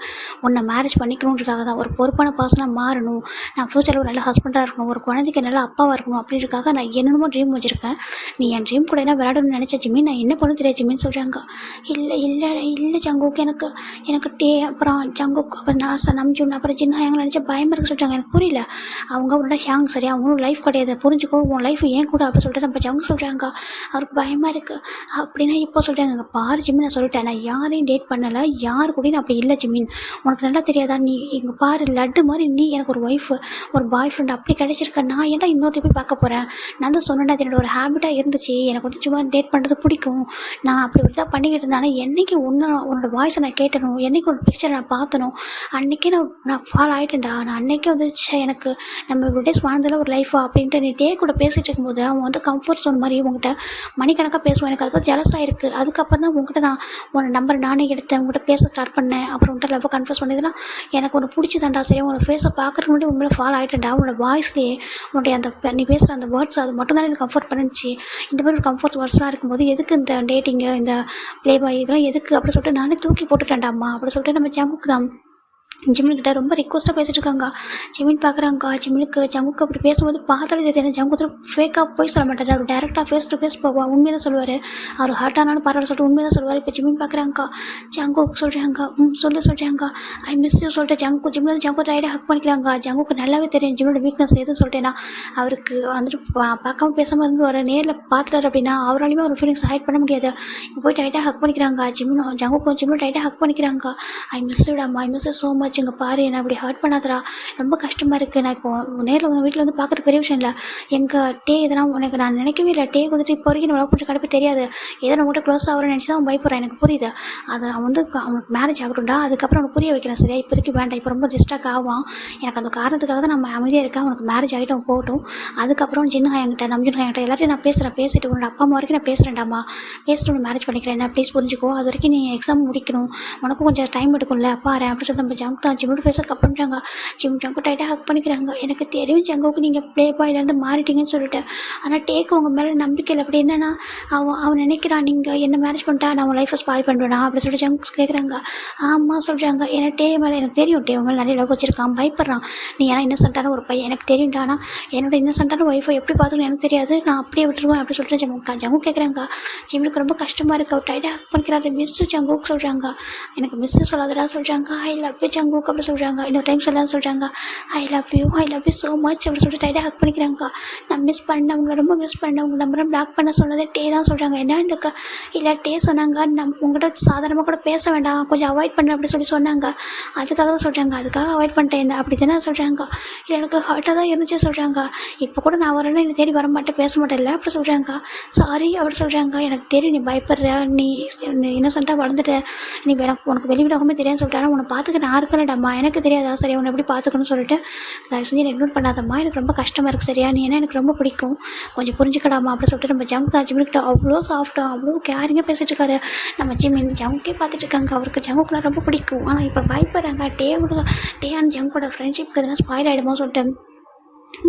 உன்னை மேரேஜ் பண்ணிக்கணுன்றதுக்காக தான். ஒரு பொறுப்பான பர்சனாக மாறணும், நான் ஃப்யூச்சரில் ஒரு நல்ல ஹஸ்பண்டாக இருக்கணும், ஒரு குழந்தைக்கு நல்ல அப்பாவாக இருக்கணும் அப்படின்றதுக்காக நான் என்னென்னமோ ட்ரீம் வச்சுருக்கேன். நீ என் ட்ரீம் கூட என்ன விளையாடணும்னு நினச்ச ஜிம்மி, நான் என்ன பண்ண தெரியாது ஜிம்மின்னு சொல்கிறாங்க. இல்லை இல்லை இல்லை ஜங்குக், எனக்கு எனக்கு அப்புறம் ஜங்குக், அப்புறம் நாசா, நம்ஜூன், அப்புறம் ஜின்னா எங்களை நினச்சா பயமாக இருக்கு சொல்கிறாங்க. எனக்கு புரியல. அவங்க அவரோட ஹேங் சரியா, அவங்களும் லைஃப் கிடையாது, புரிஞ்சுக்கோ, உன் லைஃப் ஏன் கூட அப்படின்னு சொல்லிட்டு நம்ம ஜங்கு சொல்கிறாங்க. அவருக்கு பயமாக இருக்குது அப்படின்னா இப்போ சொல்கிறாங்க. பாரு ஜிம்மி, நான் சொல்லிட்டேன், நான் யாரையும் டேட் பண்ணலை, யாரு கூட நான் அப்படி இல்லை ஜிம்மின், உனக்கு நல்லா தெரியாதா? நீ இங்கே பாரு, லட்டு மாதிரி நீ எனக்கு ஒரு ஒய்ஃபு, ஒரு பாய் ஃப்ரெண்ட் அப்படி கிடைச்சிருக்க. நான் ஏன்டா இன்னொருத்த போய் பார்க்க போகிறேன்? நான் தான் சொன்னேன், அது என்னோட ஒரு ஹேபிட்டாக இருந்துச்சு, எனக்கு வந்து சும்மா டேட் பண்ணுறது பிடிக்கும், நான் அப்படி ஒரு இதாக பண்ணிக்கிட்டு இருந்தேன். ஆனால் என்றைக்கு உன்னோட வாய்ஸை நான் கேட்டணும், என்றைக்கு ஒரு பிக்சரை நான் பார்த்தணும், அன்றைக்கே நான் ஃபாலோ ஆகிட்டேன்டா. நான் அன்றைக்கே வந்துச்சு எனக்கு நம்ம இவ்வளோ டேஸ் வாழ்ந்ததில் ஒரு லைஃபா அப்படின்ட்டு. நீ டே கூட பேசிகிட்டு இருக்கும்போது அவன் வந்து கம்ஃபர்ட் ஜோன் மாதிரி உங்கள்கிட்ட மணிக்கணக்காக பேசுவான். எனக்கு அதை பற்றி ஜலஸாக இருக்குது. அதுக்கப்புறம் தான் உங்கள்கிட்ட நான் உன் நம்பர் நானே எடுத்தேன், உங்கள்கிட்ட பேச ஸ்டார்ட் பண்ணேன். அப்புறம் உங்கள்கிட்ட லவ் கன்ஃபர்ஸ் பண்ணதுலாம் எனக்கு ஒன்று பிடிச்சிதாண்டா. சரியா, உன்னோட ஃபேஸை பார்க்குறதுக்கு முன்னாடி உண்மையில ஃபாலோ ஆகிட்டேன்டா. உன்னோட வாய்ஸ்லேயே உன்னுடைய அந்த நீ பேசுகிற அந்த வேர்ட்ஸ், அது மட்டும் தான் எனக்கு கம்ஃபர்ட் பண்ணிச்சு. இந்த மாதிரி ஒரு கம்ஃபர்ட் வேர்ட்ஸ்லாம் இருக்கும்போது எதுக்கு இந்த டேட்டிங்கு, இந்த ப்ளே பாய், இதெல்லாம் எதுக்கு அப்படின்னு சொல்லிட்டு நானே தூக்கி போட்டுட்டேன்டாம்மா அப்படின்னு சொல்லிட்டு நம்ம ஜங்குக்கு தான் ஜிமின்கிட்ட ரொம்ப ரிக்வஸ்ட்டாக பேசிகிட்டு இருக்காங்க. ஜிமின் பார்க்குறாங்க. ஜங்குக்கு அப்படி பேசும்போது பார்த்தாலே தெரியாது. ஜங்கு ஃபேக்காக போய் சொல்ல மாட்டார், அவர் டேரெக்டாக ஃபேஸ் டு ஃபேஸ் உண்மையை தான் சொல்லுவார். அவர் ஹார்ட் ஆனாலும் பரவாயில்ல சொல்லிட்டு உண்மையை தான் சொல்லுவார். இப்போ ஜிமின் பார்க்குறாங்க. ஜங்குக்கு சொல்கிறாங்க, சொல்கிறாங்க ஐ மிஸ் யூ சொல்லிட்டு ஜங்கு ரைடாக ஹக் பண்ணிக்கிறாங்க. ஜங்குக்கு நல்லாவே தெரியும் ஜிமினோட வீக்னஸ் எதுன்னு சொல்லிட்டேன்னா, அவருக்கு வந்துட்டு பார்க்காம பேசாமல் இருந்து வர நேரில் பார்த்துட்டார் அப்படின்னா அவராலையுமே ஒரு ஃபீலிங்ஸ் ஹைட் பண்ண முடியாது. இப்போ போய் டைட்டாக ஹக் பண்ணிக்கிறாங்க. ஜங்குக்கும் டைட்டாக ஹக் பண்ணிக்கிறாங்க. ஐ மிஸ் யூடாம்மா, I miss you so much. இங்கே பாரு, என்ன அப்படி ஹர்ட் பண்ணாதரா, ரொம்ப கஷ்டமாக இருக்குது. நான் இப்போ நேரில் உங்கள் வீட்டில் வந்து பார்க்குறது பெரிய விஷயம் இல்லை. எங்கள் டே இதெல்லாம் உனக்கு நான் நினைக்கவே இல்லை. டே வந்துட்டு இப்போ வரைக்கும் நம்ம கொஞ்சம் கடப்பே தெரியாது. ஏதோ நம்ம கூட க்ளோஸ் ஆகிறேன்னு நினச்சி தான் அவன் பயப்படுறான். எனக்கு புரியுது. அது அவன் வந்து அவனுக்கு மேரேஜ் ஆகட்டும்டா, அதுக்கப்புறம் அவனுக்கு புரிய வைக்கிறேன். சரியா, இப்போதைக்கு வேண்டாம், இப்போ ரொம்ப டிஸ்ட்ராக்ட் ஆவான். எனக்கு அந்த காரணத்துக்காக தான் நம்ம அமைதியாக இருக்கேன். அவனுக்கு மேரேஜ் ஆகிட்டு அவன் போகட்டும். அதுக்கப்புறம் ஜின்ஹா என்கிட்ட, நம்ஜுன்ஹா என்கிட்ட எல்லாத்தையும் நான் பேசிட்டு உன்னோட அப்பா அம்மா வரைக்கும் நான் பேசுகிறேன்டாமா, பேசிட்டு உன்னை மேரேஜ் பண்ணிக்கிறேன். என்ன ப்ளீஸ் புரிஞ்சுக்கோ. அது வரைக்கும் நீ எக்ஸாம் முடிக்கணும், உனக்கும் கொஞ்சம் டைம் எடுக்கும்ல, பாரு அப்படின்னு சொல்லிட்டு நம்ம ஜங்கு தான் ஜிம்மோட ஃபேஸை கப் பண்ணுறாங்க. ஜங்கு டைட்டாக ஹக் பண்ணிக்கிறாங்க. எனக்கு தெரியும் ஜங்குக்கு நீங்கள் ப்ளே பாயிலேருந்து மாறிட்டீங்கன்னு சொல்லிட்டு, ஆனால் டேக்கு உங்கள் மேலே நம்பிக்கை இல்லை. அப்படி என்னன்னா அவன் நினைக்கிறான் நீங்கள் என்ன மேரேஜ் பண்ணிட்டா நான் உன் லைஃப்பை ஸ்பாயில் பண்ணுவேனா அப்படின்னு சொல்லிட்டு ஜங்கு கேட்குறாங்க. ஆமாம் சொல்கிறாங்க. ஏன்னா டே மேலே எனக்கு தெரியும், டே உங்க மேலே நிறைய லவ் வச்சிருக்கான், பயப்படுறான். நீ ஏன்னா இன்னசென்ட்டான ஒரு பையன் எனக்கு தெரியும்டா, ஆனால் என்னோட இன்னசென்ட்டான ஒய்ஃபை எப்படி பார்த்துக்கணும் எனக்கு தெரியாது, நான் அப்படியே விட்டுருவேன் அப்படின்னு சொல்லிட்டு ஜங்கு கேட்குறாங்க. ஜிம்முக்கு ரொம்ப கஷ்டமாக இருக்குது. அவர் டைட்டாக ஹக் பண்ணிக்கிறாரு. மிஸ்ஸு ஜங்குக்கு சொல்கிறாங்க. எனக்கு மிஸ்ஸு சொல்லாதடா சொல்கிறாங்க. ஐ லவ் யூ ஜங்குக்கு அப்படி சொல்கிறாங்க. இன்னொரு டைம் சொல்லலாம் சொல்கிறாங்க. ஐ லவ் யூ ஸோ மச் அப்படின்னு சொல்லிட்டு டைட்டாக ஹக் பண்ணிக்கிறாங்க. நான் மிஸ் பண்ணேன், உங்களை ரொம்ப மிஸ் பண்ணேன், உங்கள் நம்பரை பிளாக் பண்ண சொன்னதே டே தான் சொல்கிறாங்க. என்ன இந்த இல்லை டே சொன்னாங்க, உங்கள்கிட்ட சாதாரணமாக கூட பேச வேண்டாம், கொஞ்சம் அவாய்ட் பண்ண அப்படி சொன்னாங்க. அதுக்காக தான் சொல்கிறாங்க. அதுக்காக அவாய்ட் பண்ணிட்டேன் என்ன அப்படி தானே சொல்கிறாங்க. இல்லை எனக்கு ஹர்ட்டாக தான் இருந்துச்சு சொல்கிறாங்க. இப்போ கூட நான் வரேன்னா என்னை தேடி வர மாட்டேன், பேச மாட்டேன் இல்லை அப்படி சொல்கிறாங்க. சாரி அப்படி சொல்கிறாங்க. எனக்கு தெரியும் நீ பயப்படுற, நீ இன்னசென்ட்டாக வளர்ந்துட்ட, நீ உனக்கு வெளிவிடாகவே தெரியாதுன்னு சொல்லிட்டு, ஆனால் உன்னை பார்த்துக்க நான் இருக்கலடாம்மா, எனக்கு தெரியாதா சரியா உன்னை எப்படி பார்த்துக்கணும்னு சொல்லிட்டு, தயவு செஞ்சு இக்னோர் பண்ணாதம்மா, எனக்கு ரொம்ப கஷ்டமாக இருக்குது சரியா, நீ என்ன எனக்கு ரொம்ப பிடிக்கும், கொஞ்சம் புரிஞ்சுக்கடாமா அப்படின்னு சொல்லிட்டு நம்ம ஜங்கு ஜிம்மிக்கிட்ட அவ்வளோ சாஃப்டாக அவ்வளோ கேரிங்காக பேசிகிட்டு இருக்காரு. நம்ம ஜிம்மின் ஜங்குக்கே பார்த்துட்டு இருக்காங்க. அவருக்கு ஜங்குக்குலாம் ரொம்ப பிடிக்கும். ஆனால் இப்போ பயப்படுறாங்க. டே அண்ட் ஜங்கோட ஃப்ரெண்ட்ஷிப்க்கு எதனா ஸ்பாயில் ஆகிடுமோ சொல்லிட்டு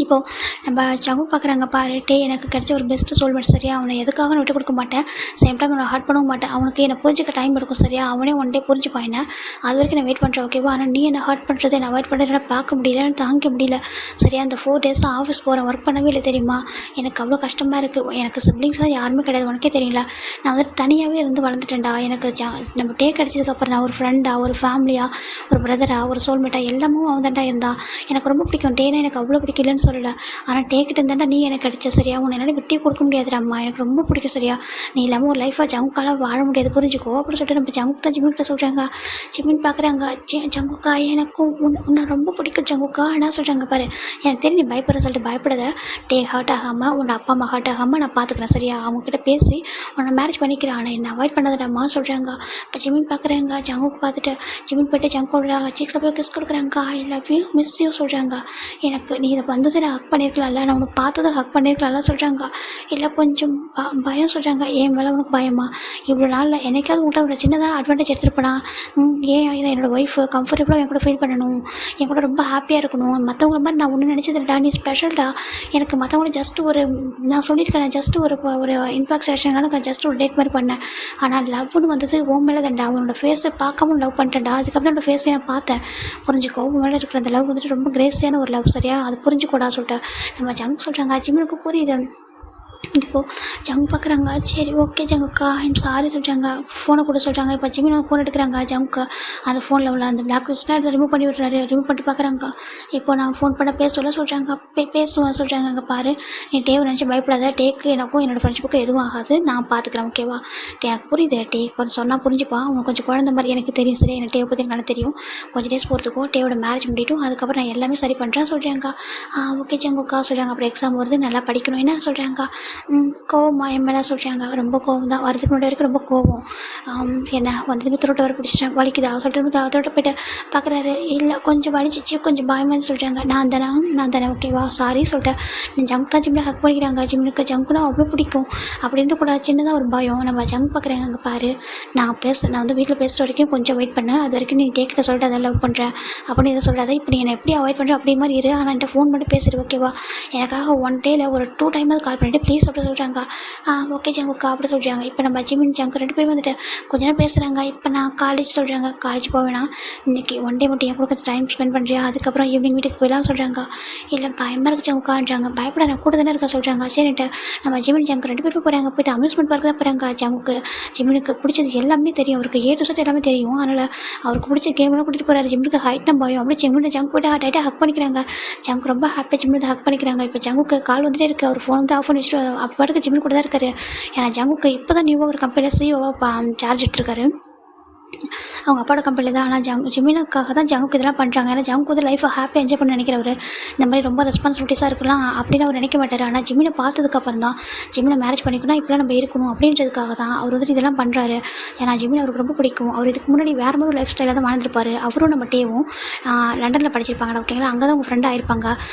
இப்போது நம்ம ஜங்கு பார்க்குறாங்க. பாரு டே எனக்கு கிடைச்ச ஒரு பெஸ்ட்டு சோல்மேட் சரியா, அவனை எதுக்காக நான் விட்டு கொடுக்க மாட்டேன், சேம் டைம் அவனை ஹர்ட் பண்ணவும் மாட்டேன். அவனுக்கு என்னை புரிஞ்சிக்க டைம் எடுக்கும் சரியா, அவனே ஒன் டே புரிஞ்சுப்பான் என்ன, அது வரைக்கும் நான் வெயிட் பண்ணுறேன் ஓகேவா. ஆனால் நீ என்ன ஹர்ட் பண்ணுறதை என்ன அவாய்ட் பண்ணுறதை பார்க்க முடியல, எனக்கு தாங்கிக்க முடியல சரியா. அந்த 4 days தான் ஆஃபீஸ் போகிறேன், ஒர்க் பண்ணவே இல்லை தெரியுமா, எனக்கு அவ்வளோ கஷ்டமாக இருக்குது. எனக்கு சிப்ளிங்ஸ்லாம் யாருமே கிடையாது, உனக்கே தெரியல. நான் வந்துட்டு தனியாகவே இருந்து வளர்ந்துட்டேன்டா. எனக்கு நம்ம டே கிடச்சதுக்கப்புறம் நான் ஒரு ஃப்ரெண்டாக, ஒரு ஃபேமிலியாக, ஒரு பிரதராக, ஒரு சோல்மேட்டாக எல்லாமும் அவன் தான்டா இருந்தா. எனக்கு ரொம்ப பிடிக்கும் டேனா, எனக்கு அவ்வளோ பிடிக்கும் இல்லைன்னு சொல்லலை. ஆனால் டேக்கிட்ட இருந்தாண்டா நீ எனக்கு கிடைச்ச சரியா, உன்னை என்னால் விட்டே கொடுக்க முடியாதுடா அம்மா, எனக்கு ரொம்ப பிடிக்கும் சரியா. நீ இல்லாமல் ஒரு லைஃபாக ஜங்குக்கால வாழ முடியாது புரிஞ்சுக்கோ அப்படின்னு சொல்லிட்டு நம்ம ஜங்கு தான் ஜிம்மின்கிட்ட சொல்கிறாங்க. ஜிம்மின் பார்க்குறாங்க. ஜங்குக்கா எனக்கும் உன்னை ரொம்ப பிடிக்கும் ஜங்குக்கா ஆனால் சொல்கிறாங்க. பாரு எனக்கு தெரியும் நீ பயப்படுற சொல்லிட்டு பயப்படாத, டே ஹர்ட் ஆகாமல் உன்னோட அப்பா அம்மா ஹர்ட் ஆகாமல் நான் பார்த்துக்கிறேன் சரியா, அவங்ககிட்ட பேசி உன்னை மேரேஜ் பண்ணிக்கிறேன், ஆனால் என்னை அவாய்ட் பண்ணாதடாம்மா சொல்கிறாங்க. இப்போ ஜிம்மின் பார்க்குறாங்க. ஜங்குக்கு பார்த்துட்டு ஜிம்மின் போய்ட்டு ஜங்கோட சீக்ஸில் போய் கிஸ் கொடுக்குறாங்க. ஐ லவ் யூ மிஸ் யூ சொல்கிறாங்க. எனக்கு நீ இதை வந்தது நான் ஹக் பண்ணியிருக்கலாம்ல, நான் உனக்கு பார்த்ததை ஹக் பண்ணியிருக்கலாம்ல சொல்கிறாங்க. இல்லை கொஞ்சம் பயம் சொல்கிறாங்க. ஏன் மேலே உனக்கு பயமா, இவ்வளோ நாளில் என்னைக்காவது உங்கள்கிட்ட ஒரு சின்னதாக அட்வான்டேஜ் எடுத்துருப்பேனா, ஏன் என்னோடய ஒய்ஃபு கம்ஃபர்டபுளாக என் கூட ஃபீல் பண்ணணும், என் கூட ரொம்ப ஹாப்பியாக இருக்கணும், மற்றவங்கள மாதிரி நான் ஒன்றும் நினச்சதில்லடா, நீ ஸ்பெஷல்டா, எனக்கு மற்றவங்கள ஜஸ்ட் ஒரு நான் சொல்லியிருக்கேன் ஜஸ்ட் ஒரு இம்பாக்ட் செக்ஷனால நான் ஜஸ்ட் ஒரு டேட் மாதிரி பண்ணேன். ஆனால் லவ்னு வந்தது உன் மேலே தான்டா, அவனோட ஃபேஸை பார்க்காம லவ் பண்ணிட்டேன்டா, அதுக்கப்புறம் என்னோட ஃபேஸை நான் பார்த்தேன் புரிஞ்சுக்கோ, உன் மேலே இருக்கிற அந்த லவ் வந்துட்டு ரொம்ப கிரேஸியான ஒரு லவ் சரியா, அது புரிஞ்சுக்கூடா சொல்லிட்டு நம்ம ஜங்கு சொல்கிறாங்க. ஜிம்முக்கு புரியுது. இப்போது ஜங்க் பார்க்குறாங்க. சரி ஓகே ஜங்குக்கா ஐம் சாரி சொல்கிறாங்க. ஃபோனை கூட சொல்கிறாங்க. இப்போ ஜிமின் ஃபோன் எடுக்கிறாங்க ஜங்க்கு. அந்த ஃபோனில் உள்ள அந்த பிளாக் லிஸ்ட்லாம் எடுத்து ரிமூவ் பண்ணி விட்றாரு. ரிமூவ் பண்ணிட்டு பார்க்குறாங்க. இப்போ நான் ஃபோன் பண்ண சொல்ல சொல்கிறாங்க. பேசுவேன் சொல்கிறாங்க. அங்கே பாரு, நீ டேவை நினச்சி பயப்படாத. டேக்கு எனக்கும் என்னோடய ஃப்ரெண்ட்ஷிப்புக்கும் எதுவும் ஆகாது. நான் பார்த்துக்கிறேன் ஓகேவா. எனக்கு புரியுது டே, கொஞ்சம் சொன்னால் புரிஞ்சுப்பா. உனக்கு கொஞ்சம் குழந்த மாதிரி எனக்கு தெரியும் சரியா. எனக்கு டேவை பற்றி எனக்கு நல்லா தெரியும். கொஞ்சம் டேஸ் போகிறதுக்கும் டேவோட மேரேஜ் முடியட்டும், அதுக்கப்புறம் நான் எல்லாமே சரி பண்ணுறேன் சொல்கிறாங்க. ஓகே ஜங்குக்கா சொல்கிறாங்க. அப்புறம் எக்ஸாம் வருது, நல்லா படிக்கணும் என்ன சொல்கிறாங்க. கோவமா என் மேலே சொல்கிறாங்க. ரொம்ப கோவம் தான். வரதுக்கு முன்னாடி வரைக்கும் ரொம்ப கோவம். என்ன வந்ததுமே துரோட்ட வர பிடிச்சிட்டேன், வலிக்குதா சொல்லிட்டு துரோட்ட போய்ட்டு பார்க்குறாரு. இல்லை கொஞ்சம் வலிச்சிச்சு, கொஞ்சம் பயமான்னு சொல்கிறாங்க. நான் தானே ஓகேவா சாரி சொல்லிட்டேன். ஜங்க் தான் ஜிம்மில் ஹக் பண்ணிக்கிறாங்க. ஜிம்முக்கு ஜங்குனா அவ்வளோ பிடிக்கும். அப்படி இருந்து கூட சின்னதாக ஒரு பயம். நம்ம ஜங்க் பார்க்குறாங்க. அங்கே பாரு, நான் வந்து வீட்டில் பேசுகிற வரைக்கும் கொஞ்சம் வெயிட் பண்ணேன். அது வரைக்கும் நீ டேக்கிட்ட சொல்லிட்டு அதை லவ் பண்ணுறேன் அப்படின்னு எதை சொல்கிறாத. இப்போ நீ என்னை எப்படி அவாய்ட் பண்ணுற அப்படி மாதிரி இரு. ஆனால் என்கிட்ட ஃபோன் பண்ணி பேசுகிற ஓகேவா. எனக்காக 1 டேயில் ஒரு 2 டைமாவது கால் பண்ணிவிட்டு ப்ளீஸ் அப்படி சொல்கிறாங்க. ஓகே ஜங்குக்கா அப்படி சொல்கிறாங்க. இப்போ நம்ம ஜிமின் ஜங்கு 2 பேரும் வந்துட்டு கொஞ்ச நேரம் பேசுகிறாங்க. இப்போ நான் காலேஜ் சொல்கிறாங்க. காலேஜ் போவேனா இன்றைக்கி 1 டே மட்டும் என் கூட கொஞ்சம் டைம் ஸ்பெண்ட் பண்ணுறியா, அதுக்கப்புறம் ஈவினிங் வீட்டுக்கு போயிடலாம் சொல்கிறாங்க. இல்லை பயமாக இருக்கு ஜங்குக்கான்றாங்க. பயப்பட நான் கூட தானே இருக்க சொல்கிறாங்க. சரின்ட்டு நம்ம ஜிமின் ஜங்கு 2 பேரும் போகிறாங்க. போய்ட்டு அம்யூஸ்மெண்ட் பார்க் தான் போகிறாங்க. ஜிமினுக்கு பிடிச்சது எல்லாமே தெரியும். அவருக்கு ஏ டு செட் எல்லாமே தெரியும். அதனால் அவருக்கு பிடிச்ச கேம்லாம் கூட்டிகிட்டு போகிறாரு. ஜிம்முக்கு ஹைட்னா பயம். அப்படியே ஜங்கு போய்ட்டு டைட்டாக ஹக் பண்ணிக்கிறாங்க. ஜங்கு ரொம்ப ஹாப்பியாக ஜிம்மில் ஹக் பண்ணிக்கிறாங்க. இப்போ ஜங்குக்கு கால் வந்துட்டே இருக்குது. அவர் ஃபோன் வந்து ஆஃப் பண்ணி வச்சுட்டு அப்போ ஜிம்மில் கூட தான் இருக்காரு. ஏன்னா ஜங்குக்கு இப்போ தான் நியூவாக ஒரு கம்பெனியில் சிஓவாக சார்ஜ் எடுத்துருக்காரு. அவங்க அப்பாவோட கம்பெனியில் தான். ஆனால் ஜிமினுக்காக தான் ஜங்குக்கு இதெல்லாம் பண்ணுறாங்க. ஏன்னா ஜங்கு வந்து லைஃப்பை ஹாப்பியாக என்ஜாய் பண்ண நினைக்கிறவர். இந்த மாதிரி ரொம்ப ரெஸ்பான்சிபிலிட்டிஸாக இருக்கலாம் அப்படின்னு அவர் நினைக்க மாட்டார். ஆனால் ஜிமினை பார்த்ததுக்கப்புறம் தான் ஜிமினை மேரேஜ் பண்ணிக்கணும், இப்படிலாம் நம்ம இருக்கணும் அப்படின்றதுக்காக தான் அவர் வந்துட்டு இதெல்லாம் பண்ணுறாரு. ஏன்னா ஜிமின் அவருக்கு ரொம்ப பிடிக்கும். அவர் இதுக்கு முன்னாடி வேறு மாதிரி லைஃப் ஸ்டைலாக தான் வாழ்ந்துருப்பார். அவரும் நம்ம டேவும் லண்டனில் படிச்சிருப்பாங்க ஓகேங்களா. அங்கே தான் அவங்க ஃப்ரெண்டாக ஆயிருப்பாங்க.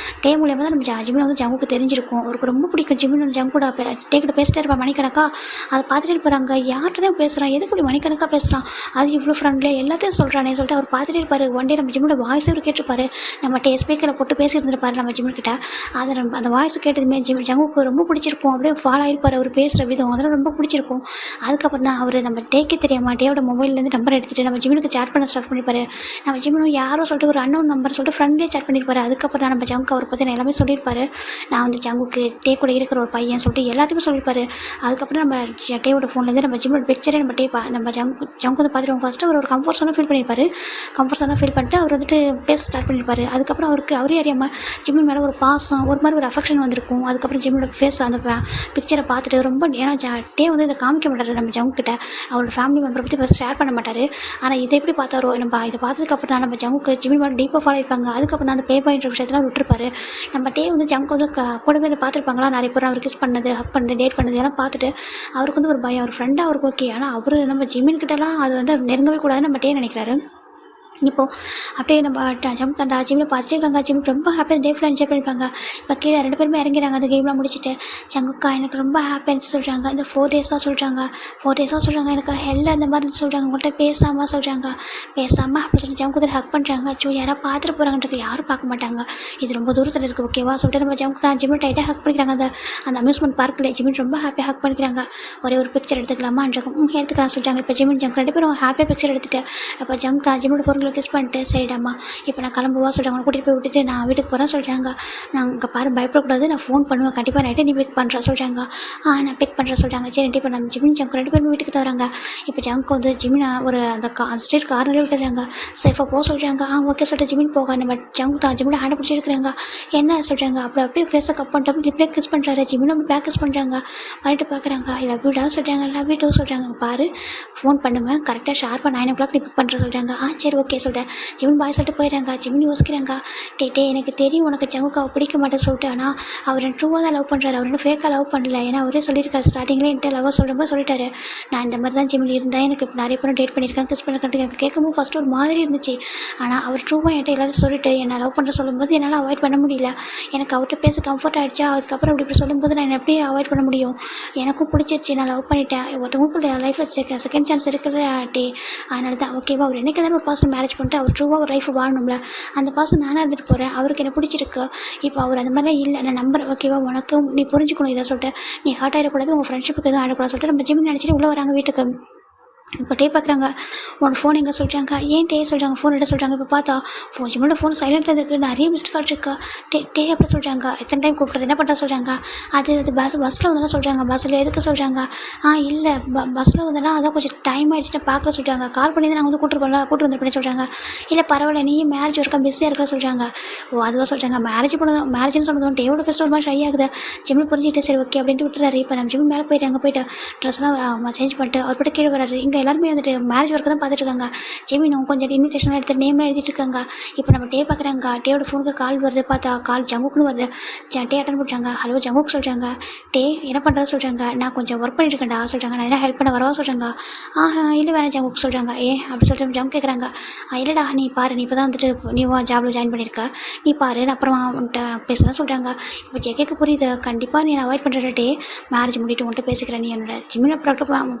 டே மூலியமாக தான் நம்ம ஜிமின் வந்து ஜங்குக்கு தெரிஞ்சிருக்கும். அவருக்கு ரொம்ப பிடிக்கும். ஜிமின் ஜங்கூட டேக்கிட்ட பேசிட்டே இருப்பான் மணிக்கணக்காக. அதை பார்த்துட்டே இருப்பாங்க. யார்கிட்ட தான் பேசுகிறான், எதுக்கு இப்படி மணிக்கணக்காக பேசுகிறான், அது இவ்வளோ ஃப்ரெண்ட்லியாக எல்லாத்தையும் சொல்கிறானே சொல்லிட்டு அவர் பார்த்துட்டே இருப்பார். ஒன் டே நம்ம ஜிம்மோட வாய்ஸே அவர் கேட்டிருப்பாரு. நம்ம ஸ்பீக்கரில் போட்டு பேசியிருந்துருப்பாரு நம்ம ஜிம்மிக்கிட்ட. அதை அந்த வாய்ஸ் கேட்டதுமே ஜங்குக்கு ரொம்ப பிடிச்சிருக்கும். அப்படியே ஃபாலோ ஆகிருப்பார் அவர் பேசுகிற விதம், அதெல்லாம் ரொம்ப பிடிச்சிருக்கும். அதுக்கப்புறம் தான் அவர் நம்ம டேக்கே தெரியாமல் டேவோட மொபைல்லேருந்து நம்பர் எடுத்துகிட்டு நம்ம ஜிம்முக்கு சேட் பண்ண ஸ்டார்ட் பண்ணியிருப்பாரு. நம்ம ஜிம்மும் யாரோ சொல்லிட்டு ஒரு அன்னோன் நம்பர் சொல்லிட்டு ஃப்ரெண்ட்லேயே சேட் பண்ணியிருப்பாரு. அதுக்கப்புறம் நம்ம ஜங்கு அவரை பற்றி நான் எல்லாமே சொல்லியிருப்பாரு. நான் வந்து ஜங்குக்கு டே கூட இருக்கிற ஒரு பையன் சொல்லிட்டு எல்லாத்தையுமே சொல்லியிருப்பாரு. அதுக்கப்புறம் நம்ம டேவோட ஃபோன்லேருந்து நம்ம ஜிம்மோட பிக்சரே நம்ம ஜங்கு வந்து பார்த்துட்டு ஃபஸ்ட்டு அவர் ஒரு கம்ஃபர்ட் ஜோனாக ஃபீல் பண்ணியிருப்பாரு. கம்ஃபர்ட் ஜோனாக ஃபீல் பண்ணிட்டு அவர் வந்துட்டு பேச ஸ்டார்ட் பண்ணியிருப்பாரு. அதுக்கப்புறம் அவரே அறியாமல் ஜிம்மி மேலே ஒரு பாசம், ஒரு மாதிரி ஒரு அஃபெக்ஷன் வந்திருக்கும். அதுக்கப்புறம் ஜிம்மோட ஃபேஸ் அந்த பிக்சரை பார்த்துட்டு ரொம்ப, ஏன்னா டே வந்து இதை காமிக்க மாட்டார் நம்ம ஜங்குக்கிட்ட. அவரோட ஃபேமிலி மெம்பரை பற்றி ஃபஸ்ட் ஷேர் பண்ண மாட்டார். ஆனால் இதை எப்படி பார்த்தாரோ நம்ம இதை பார்த்ததுக்கப்புறம் நம்ம ஜங்குக்கு ஜிம்மி மேலே டீப்பாக ஃபாலோ இருப்பாங்க. அதுக்கப்புறம் அந்த ப்ளே பாயின்ற விஷயத்தெல்லாம் விட்டுருப்பாரு. நம்ம டே வந்து ஜங்கு வந்து கூடவே இதை பார்த்துருப்பாங்களா நிறைய பேர். அவர் கிஸ் பண்ணது, ஹக் பண்ணது, டேட் பண்ணது இதெல்லாம் பார்த்துட்டு அவருக்கு வந்து ஒரு பயம். ஒரு ஃப்ரெண்டாக அவருக்கு ஓகே. ஆனால் அவர் நம்ம ஜிம்மின் கிட்டலாம் அது வந்து நெருங்கவே கூடாதுன்னு நம்ம டே நினைக்கிறாரு. இப்போது அப்படியே நம்ம ஜிம்மில் பார்த்துட்டே இருக்காங்க. ஜிம் ரொம்ப ஹாப்பியாக டே ஃபுல்லாக என்ஜாய் பண்ணிப்பாங்க. இப்போ கீழே 2 பேருமே இறங்கிறாங்க. அந்த கேம்லாம் முடிச்சுட்டு ஜங்குக்கா எனக்கு ரொம்ப ஹாப்பியாக சொல்கிறாங்க. இந்த 4 டேஸாக சொல்கிறாங்க எனக்கு ஹெல்ல அந்த மாதிரி சொல்கிறாங்க. உங்கள்கிட்ட பேசாமல் அப்படி சொல்லி ஜங்கு ஹக் பண்ணுறாங்க. யாராவது பார்த்துட்டு போகிறாங்கன்றது யாரும் பார்க்க மாட்டாங்க. இது ரொம்ப தூரத்தில் இருக்குது ஓகேவா சொல்லிட்டு நம்ம ஜங்கு தான் ஜிம்மில் டைட்டாக ஹக் பண்ணிக்கிறாங்க. அந்த அம்யூஸ்மெண்ட் பார்க்கில் ஜிம்மின் ரொம்ப ஹாப்பியாக ஹக் பண்ணிக்கிறாங்க. ஒரே ஒரு பிக்சர் எடுத்துக்கலாமான்றாங்க. எடுத்துக்கலாம் சொல்கிறாங்க. இப்போ ஜிம்மின் ஜங்கு 2 பேரும் ஹாப்பியாக பிக்சர் எடுத்துகிட்டு இப்போ ஜங்கு தான் ஜிம்மோட பொருள் கிஸ் பண்ணிட்டு சரிடாம்மா இப்போ நான் கிளம்புவா சொல்கிறாங்க. கூட்டிகிட்டு போய் விட்டுட்டு நான் வீட்டுக்கு போகிறேன் சொல்கிறாங்க. நான் இங்கே பாரு பயப்படக்கூடாது, நான் ஃபோன் பண்ணுவேன் கண்டிப்பாக நைட்டு நீ பிக் பண்ணுறேன் சொல்கிறாங்க. நான் பிக் பண்ணுறேன் சொல்கிறாங்க. சரி இப்போ நம்ம ஜிமின் ஜங்கு 2 பேரும் வீட்டுக்கு தராங்க. இப்போ ஜங்கு வந்து ஜிமினை ஒரு அந்த ஸ்ட்ரீட் கார்னரில் விட்டுறாங்க. சேஃபாக போக சொல்கிறாங்க. ஓகே சொல்லிட்டு ஜிமின் போக நம்ம ஜங்கு தான் ஜிமினோட ஹேண்டை பிடிச்சி எடுக்கிறாங்க. என்ன சொல்கிறாங்க. அப்படியே ஃபேஸை கப் பண்ணிட்டு அப்படி லிப்லேயே கிஸ் பண்ணுறாரு. ஜிமின் அப்படி பேக் கிஸ் பண்ணுறாங்க. பண்ணிட்டு பார்க்குறாங்க. லவ் யூடா சொல்கிறாங்க. லவ் யூ டூ சொல்கிறாங்க. பாரு ஃபோன் பண்ணுவேன் கரெக்டாக ஷார்ப்பாக 9 o'clock நீ பிக் பண்ணுற சொல்கிறாங்க. சரி ஓகே சொல்லிட்டேன். ஜிமின் பாய் சொல்லிட்டு போயிடுறாங்க. ஜிமின் யோசிக்கிறாங்க. டே எனக்கு தெரியும் உனக்கு ஜங்குக்காவை பிடிக்க மாட்டேன்னு சொல்லிட்டு. ஆனால் அவர் ட்ரூவாக தான் லவ் பண்ணுறாரு. அவர் ஃபேக்காக லவ் பண்ணல. ஏன்னா அவரே சொல்லியிருக்காரு ஸ்டார்டிங்லேயே என்கிட்ட லவ் சொல்லும்போது சொல்லிட்டாரு. நான் இந்த மாதிரி தான் ஜிமின் இருந்தேன். எனக்கு இப்போ நிறைய பேரும் டேட் பண்ணியிருக்கேன், கிஸ் பண்ணிருக்கேன். எனக்கு கேட்கும்போது ஃபஸ்ட்டு ஒரு மாதிரி இருந்துச்சு. ஆனால் அவர் ட்ரூவாக என்கிட்ட எல்லாரும் சொல்லிட்டு என்ன லவ் பண்ணுற சொல்லும்போது என்னால் அவாய்ட் பண்ண முடியல. எனக்கு அவர்கிட்ட பேச கம்ஃபர்ட் ஆகிடுச்சா. அதுக்கப்புறம் இப்படி சொல்லும்போது நான் எப்படி அவாய்ட் பண்ண முடியும். எனக்கும் பிடிச்சிருச்சு. நான் லவ் பண்ணிட்டேன். ஒருத்தவங்களுக்கு லைஃப்பில் செகண்ட் சான்ஸ் இருக்கிற டே. அதனால தான் ஓகேவா அவர் என்னைக்கு தானே ஒரு பர்சன் மேரேஜ் பண்ணிட்டு அவர் ட்ரூவாக ஒரு லைஃப் வாழணும்ல. அந்த பர்சன் நானாக இருந்துட்டு போகிறேன். அவருக்கு என்ன பிடிச்சிருக்கு. இப்போ அவர் அந்த மாதிரிலாம் இல்லை. நான் நம்புறேன் ஓகேவா. உனக்கும் நீ புரிஞ்சுக்கணும். இதை சொல்லிட்டு நீ ஹார்ட் ஆகிடக்கூடாது, உங்கள் ஃப்ரெண்ட்ஷிப்புக்கு எதுவும் ஆகிடக்கூடாது சொல்லிட்டு நம்ம ஜிமின் நினச்சிட்டு உள்ளே வராங்க வீட்டுக்கு. இப்போ டே பார்க்குறாங்க. உன்னோட ஃபோன் எங்கே சொல்கிறாங்க. ஏன் டே சொல்கிறாங்க ஃபோன் எடுக்க சொல்கிறாங்க. இப்போ பார்த்தா ஜிம்மோட ஃபோன் சைலண்ட்டில் இருக்குது. நிறைய மிஸ்ட் கால் இருக்கா. டே அப்படி சொல்கிறாங்க. எத்தனை டைம் கூப்பிட்றது என்ன பண்ணுறா சொல்கிறாங்க. அது பஸ்ஸில் வந்தெல்லாம் சொல்கிறாங்க. பஸ்ஸில் எதுக்கு சொல்கிறாங்க. இல்லை பஸ்ஸில் வந்தேன்னா அதான் கொஞ்சம் டைம் ஆகிடுச்சுன்னு பார்க்குற சொல்கிறாங்க. கால் பண்ணி தான் நான் வந்து கூட்டு வந்துருப்பேன்னு சொல்கிறாங்க. இல்லை பரவாயில்ல நீ மேரேஜ் ஒர்க்காக பிஸியாக இருக்கிற சொல்கிறாங்க. அதுவாக சொல்கிறாங்க. மேரேஜ்னு சொன்னதும் டேவோட பேச ஒரு மாதிரி ஷை ஆகுது. ஜிம்மு புரிஞ்சுட்டு சரி ஓகே அப்படின்ட்டு விட்டுறாரு. இப்போ நம்ம ஜிம்மு மேலே போயிட்டு அங்கே போயிட்டு ட்ரெஸ்லாம் சேஞ்ச் பண்ணிட்டு அவர் போய்ட்டு கீழே வராரு. இங்கே எல்லாருமே வந்துட்டு மேரேஜ் ஒர்க்கு தான் பார்த்துட்டு இருக்காங்க. ஜெமின் கொஞ்சம் இன்விடேஷன்லாம் எடுத்து நேம்லாம் எழுதிட்டு இருக்காங்க. இப்போ நம்ம டே பார்க்குறாங்க. டேவோட ஃபோனுக்கு கால் வருது. பார்த்தா கால் ஜங்குக்குன்னு வருது. டே அட்டன் பண்ணுறாங்க. ஹலோ ஜங்குக்கு சொல்கிறாங்க. டே என்ன பண்ணுறா சொல்கிறாங்க. நான் கொஞ்சம் ஒர்க் பண்ணிட்டு இருக்கேன்டா சொல்கிறாங்க. நான் என்ன ஹெல்ப் பண்ண வரவா சொல்கிறாங்க. இல்லை வேணாம் ஜங்குக்கு சொல்கிறாங்க. அப்படி சொல்லிட்டு ஜங்கு கேட்குறாங்க. இல்லைடா நீ பாரு நீ இப்போ தான் வந்துட்டு நீ ஜாபில் ஜாயின் பண்ணியிருக்க. நீ பாரு நான் அப்புறமா உன்ட்ட பேசுகிறேன் சொல்கிறாங்க. இப்போ ஜெகேக்கு புரியுது. கண்டிப்பாக நீ அவாய்ட் பண்ணுற டே மேரேஜ் முடிட்டு உன்ட்டு பேசிக்கிறேன். நீ என்னோட ஜிம்மினை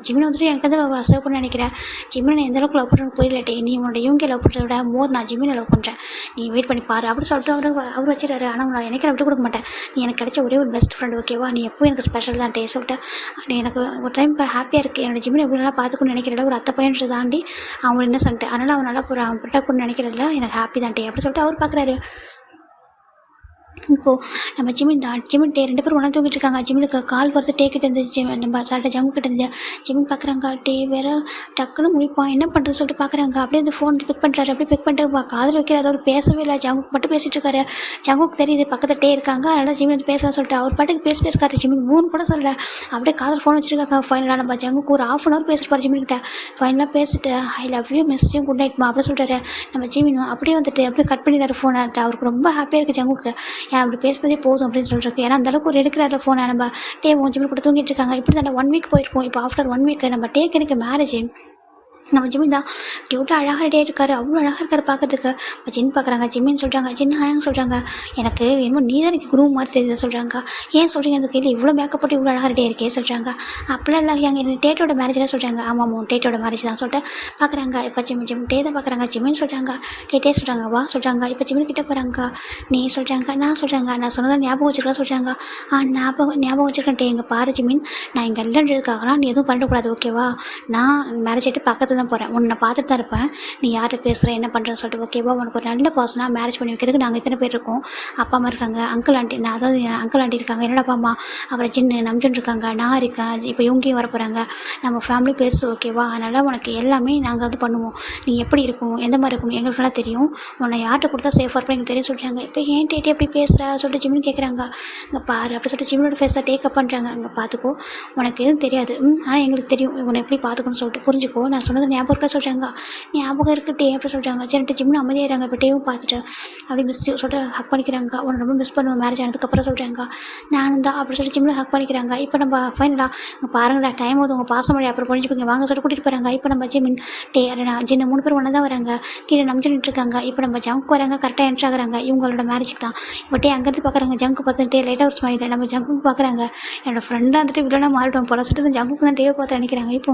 ஜிம்மினை வந்துட்டு என்கிட்ட தான் சர்வ் பண்ண நினைக்கிறேன். ஜிம்மினை எந்த அளவுக்கு லவ் பண்ணுறேன்னு புரியல டே. நீ உன்னோட இவங்க லவ் பண்ணுறத விட மோர் நான் ஜிம்மினை லவ் பண்ணுறேன். நீ வெயிட் பண்ணி பாரு அப்படி சொல்லிட்டு அவர் வச்சுறாரு. ஆனால் நான் எனக்கு விட்டு கொடுக்க மாட்டேன். நீ எனக்கு கிடைச்ச ஒரே ஒரு பெஸ்ட் ஃப்ரெண்ட் ஓகேவா. நீ எப்போ எனக்கு ஸ்பெஷல் தான் டே சொல்லிட்டு நீ எனக்கு ஒரு டைம் ஹாப்பியாக இருக்குது. என்னோட ஜிம்மினை எப்படி நல்லா பார்த்துக்கணும்னு நினைக்கிறல ஒரு அத்தை பையன்றது தாண்டி அவன் இன்னசென்ட். அதனால் அவன் நல்லா அவன் ப்ரொடெக்ட் பண்ண நினைக்கிறதில்ல. எனக்கு ஹாப்பி தான் டே அப்படி சொல்லிட்டு அவர் பார்க்குறாரு. இப்போது நம்ம ஜிமின் டே 2 பேரும் ஒன்றா தூங்கிட்டு இருக்காங்க. ஜிமினுக்கு கால் வருது. டே கிட்ட இருந்து நம்ம சார்ட்ட ஜங்கு கிட்ட இருந்து ஜிமின் பார்க்குறாங்க. டே வேறு டக்குன்னு முடிப்பான். என்ன பண்ணுறது சொல்லிட்டு பார்க்குறாங்க. அப்படியே அந்த ஃபோன் பிக் பண்ணுறாரு. அப்படியே பிக் பண்ணிட்டு காதில் வைக்கிறாரு. அவர் பேசவே இல்லை. ஜங்குக்கு மட்டும் பேசிகிட்டு இருக்காரு. ஜங்குக்கு தெரியுது பக்கத்தில் டே இருக்காங்க. அதனால் ஜிமின் வந்து பேசலாம் சொல்லிட்டு அவர் பாட்டுக்கு பேசிட்டு இருக்காரு. ஜிமின் மூணு கூட சொல்லலை. அப்படியே காதில் ஃபோன் வச்சுருக்காங்க. ஃபைனலாக நம்ம ஜங்குக்கு ஒரு ½ hour பேசிட்டு ஜிமின்கிட்ட ஃபைனலாக பேசிட்டு I love you miss you good நைட்மா அப்படி சொல்லிட்டாரு. நம்ம ஜிமின் அப்படியே வந்துட்டு அப்படியே கட் பண்ணிடுறாரு ஃபோனை. அவருக்கு ரொம்ப ஹாப்பியாக இருக்குது ஜங்குக்கு. ஏன்னா அப்படி பேசுனதே போதும் அப்படின்னு சொல்லிருக்கு. ஏன்னா அந்தளவுக்கு ஒரு எடுக்கிறாரு ஃபோனை. நம்ம டே ஜிமின் கூட தூங்கிட்டு இருக்காங்க. இப்படி தான் 1 வீக் போயிருக்கோம். இப்போ ஆஃப்டர் 1 வீக் நம்ம டேக்கு எனக்கு மேரேஜ். நம்ம ஜிமின் தான் க்யூட்டாக அழகாக ரெடியாக இருக்காரு. அவ்வளோ அழகாக இருக்காரு பார்க்கறதுக்கு. இப்போ ஜின் பார்க்குறாங்க. ஜிம்மின்னு சொல்கிறாங்க. ஜின் ஹாயாங்க சொல்கிறாங்க. எனக்கு என்னமோ நீ தான் எனக்கு குரூப் மாதிரி தெரியுது சொல்கிறாங்க. ஏன் சொல்கிறீங்க எனக்கு இல்லை இவ்வளோ மேக்கப் போட்டு இவ்வளோ அழகாக ரெடியாக இருக்கே சொல்கிறாங்க. அப்படிலாம் இல்லை எங்கள் டேட்டோட மேரேஜ்லாம் சொல்கிறாங்க. ஆமாம் டேட்டோட மேரேஜ் தான் சொல்லிட்டு பார்க்குறாங்க. இப்போ ஜிம் டே தான் பார்க்குறாங்க. ஜிம்மின்னு சொல்கிறாங்க. டே சொல்கிறாங்க வா சொல்கிறாங்க. இப்போ ஜிம்மின் கிட்டே போகிறாங்க. நீ சொல்கிறாங்க நான் சொல்கிறாங்க. நான் சொன்னதை ஞாபகம் வச்சுக்கலாம் சொல்கிறாங்க. ஞாபகம் வச்சுருக்கேன் டே. இங்கே பாரு ஜிமின் நான் இங்கே இல்லைன்றதுக்காகலாம் நீ எதுவும் பண்ணிடக்கூடாது ஓகேவா. நான் மேரேஜ் ஆகிட்டு பக்கத்து தான் போகிறேன். உன்னை பார்த்துட்டு தான் இருப்பேன். நீ யார்கிட்ட பேசுகிற என்ன பண்ணுறேன்னு சொல்லிட்டு ஓகேவா. உனக்கு ஒரு நல்ல பர்சனாக மேரேஜ் பண்ணி வைக்கிறதுக்கு நாங்கள் இத்தனை பேர் இருக்கோம். அப்பா அம்மா இருக்காங்க. அங்கிள் ஆண்டி நான் அதாவது அங்கிள் ஆண்டி இருக்காங்க. என்னோட அப்பா அம்மா அப்புறம் சின்ன நம்ஜன் இருக்காங்க. நான் இருக்கேன். இப்போ இவங்கேயும் வர போகிறாங்க. நம்ம ஃபேமிலி பேசு ஓகேவா. அதனால் உனக்கு எல்லாமே நாங்கள் வந்து பண்ணுவோம். நீ எப்படி இருக்கணும் எந்த மாதிரி இருக்கணும் எங்களுக்கெல்லாம் தெரியும். உன்னை யார்கிட்ட கொடுத்தா சேஃபாக இருப்பேன் எனக்கு தெரியும் சொல்கிறாங்க. இப்போ ஏன் டேட்டே எப்படி பேசுகிறா சொல்லிட்டு ஜிம்னு கேட்குறாங்க. இங்கே பாரு அப்படி சொல்லிட்டு ஜிம்னோட ஃபேஸை டேக்கப் பண்ணுறாங்க. இங்கே பார்த்துக்கோ உனக்கு எதுவும் தெரியாது. ஆனால் எங்களுக்கு தெரியும் உன்னை எப்படி பார்த்துக்கணும்னு சொல்லிட்டு புரிஞ்சுக்கோ. நான் சொன்னது ஞாபகம் சொல்கிறாங்க. ஞாபகம் இருக்குது டே அப்படி சொல்கிறாங்க. சரிட்டு ஜிம்னு அமைதியாகிறாங்க. இப்போ டேவும் பார்த்துட்டு அப்படி மிஸ் சொல்லிட்டு ஹக் பண்ணிக்கிறாங்க. உன்னை ரொம்ப மிஸ் பண்ணுவோம் மேரேஜ் ஆனதுக்கப்புறம் சொல்கிறாங்க. நானும் தான் அப்படி சொல்லிட்டு ஜிம்னு ஹக் பண்ணிக்கிறாங்க. இப்போ நம்ம ஃபைனலாக இங்கே பாருங்களா டைம் வந்து உங்கள் பாசமொழி அப்புறம் பொழிஞ்சுப்பீங்க வாங்க சொல்லிட்டு கூட்டிகிட்டு போகிறாங்க. இப்போ நம்ம ஜிமின் டே ஜின்ன 3 பேர் ஒன்றா தான் வராங்க. கீழே நம்பிட்டு இருக்காங்க. இப்போ நம்ம ஜங்க் வராங்க. கரெக்டாக என்ட்ரு ஆகுறாங்க. இவங்களோட மேரேஜுக்கு தான். இப்போ டே அங்கேருந்து பார்க்குறாங்க. ஜங்கு பார்த்துட்டு லேட்டாக ஒரு ஸ்மைல். நம்ம ஜங்குக்கு பார்க்குறாங்க. என்னோட ஃப்ரெண்டாக வந்துட்டு வில்லனா மாறிட்டோம் போல சொல்லிட்டு ஜங்குக்கு தான் டேவை பார்த்து நினைக்கிறாங்க. இப்போ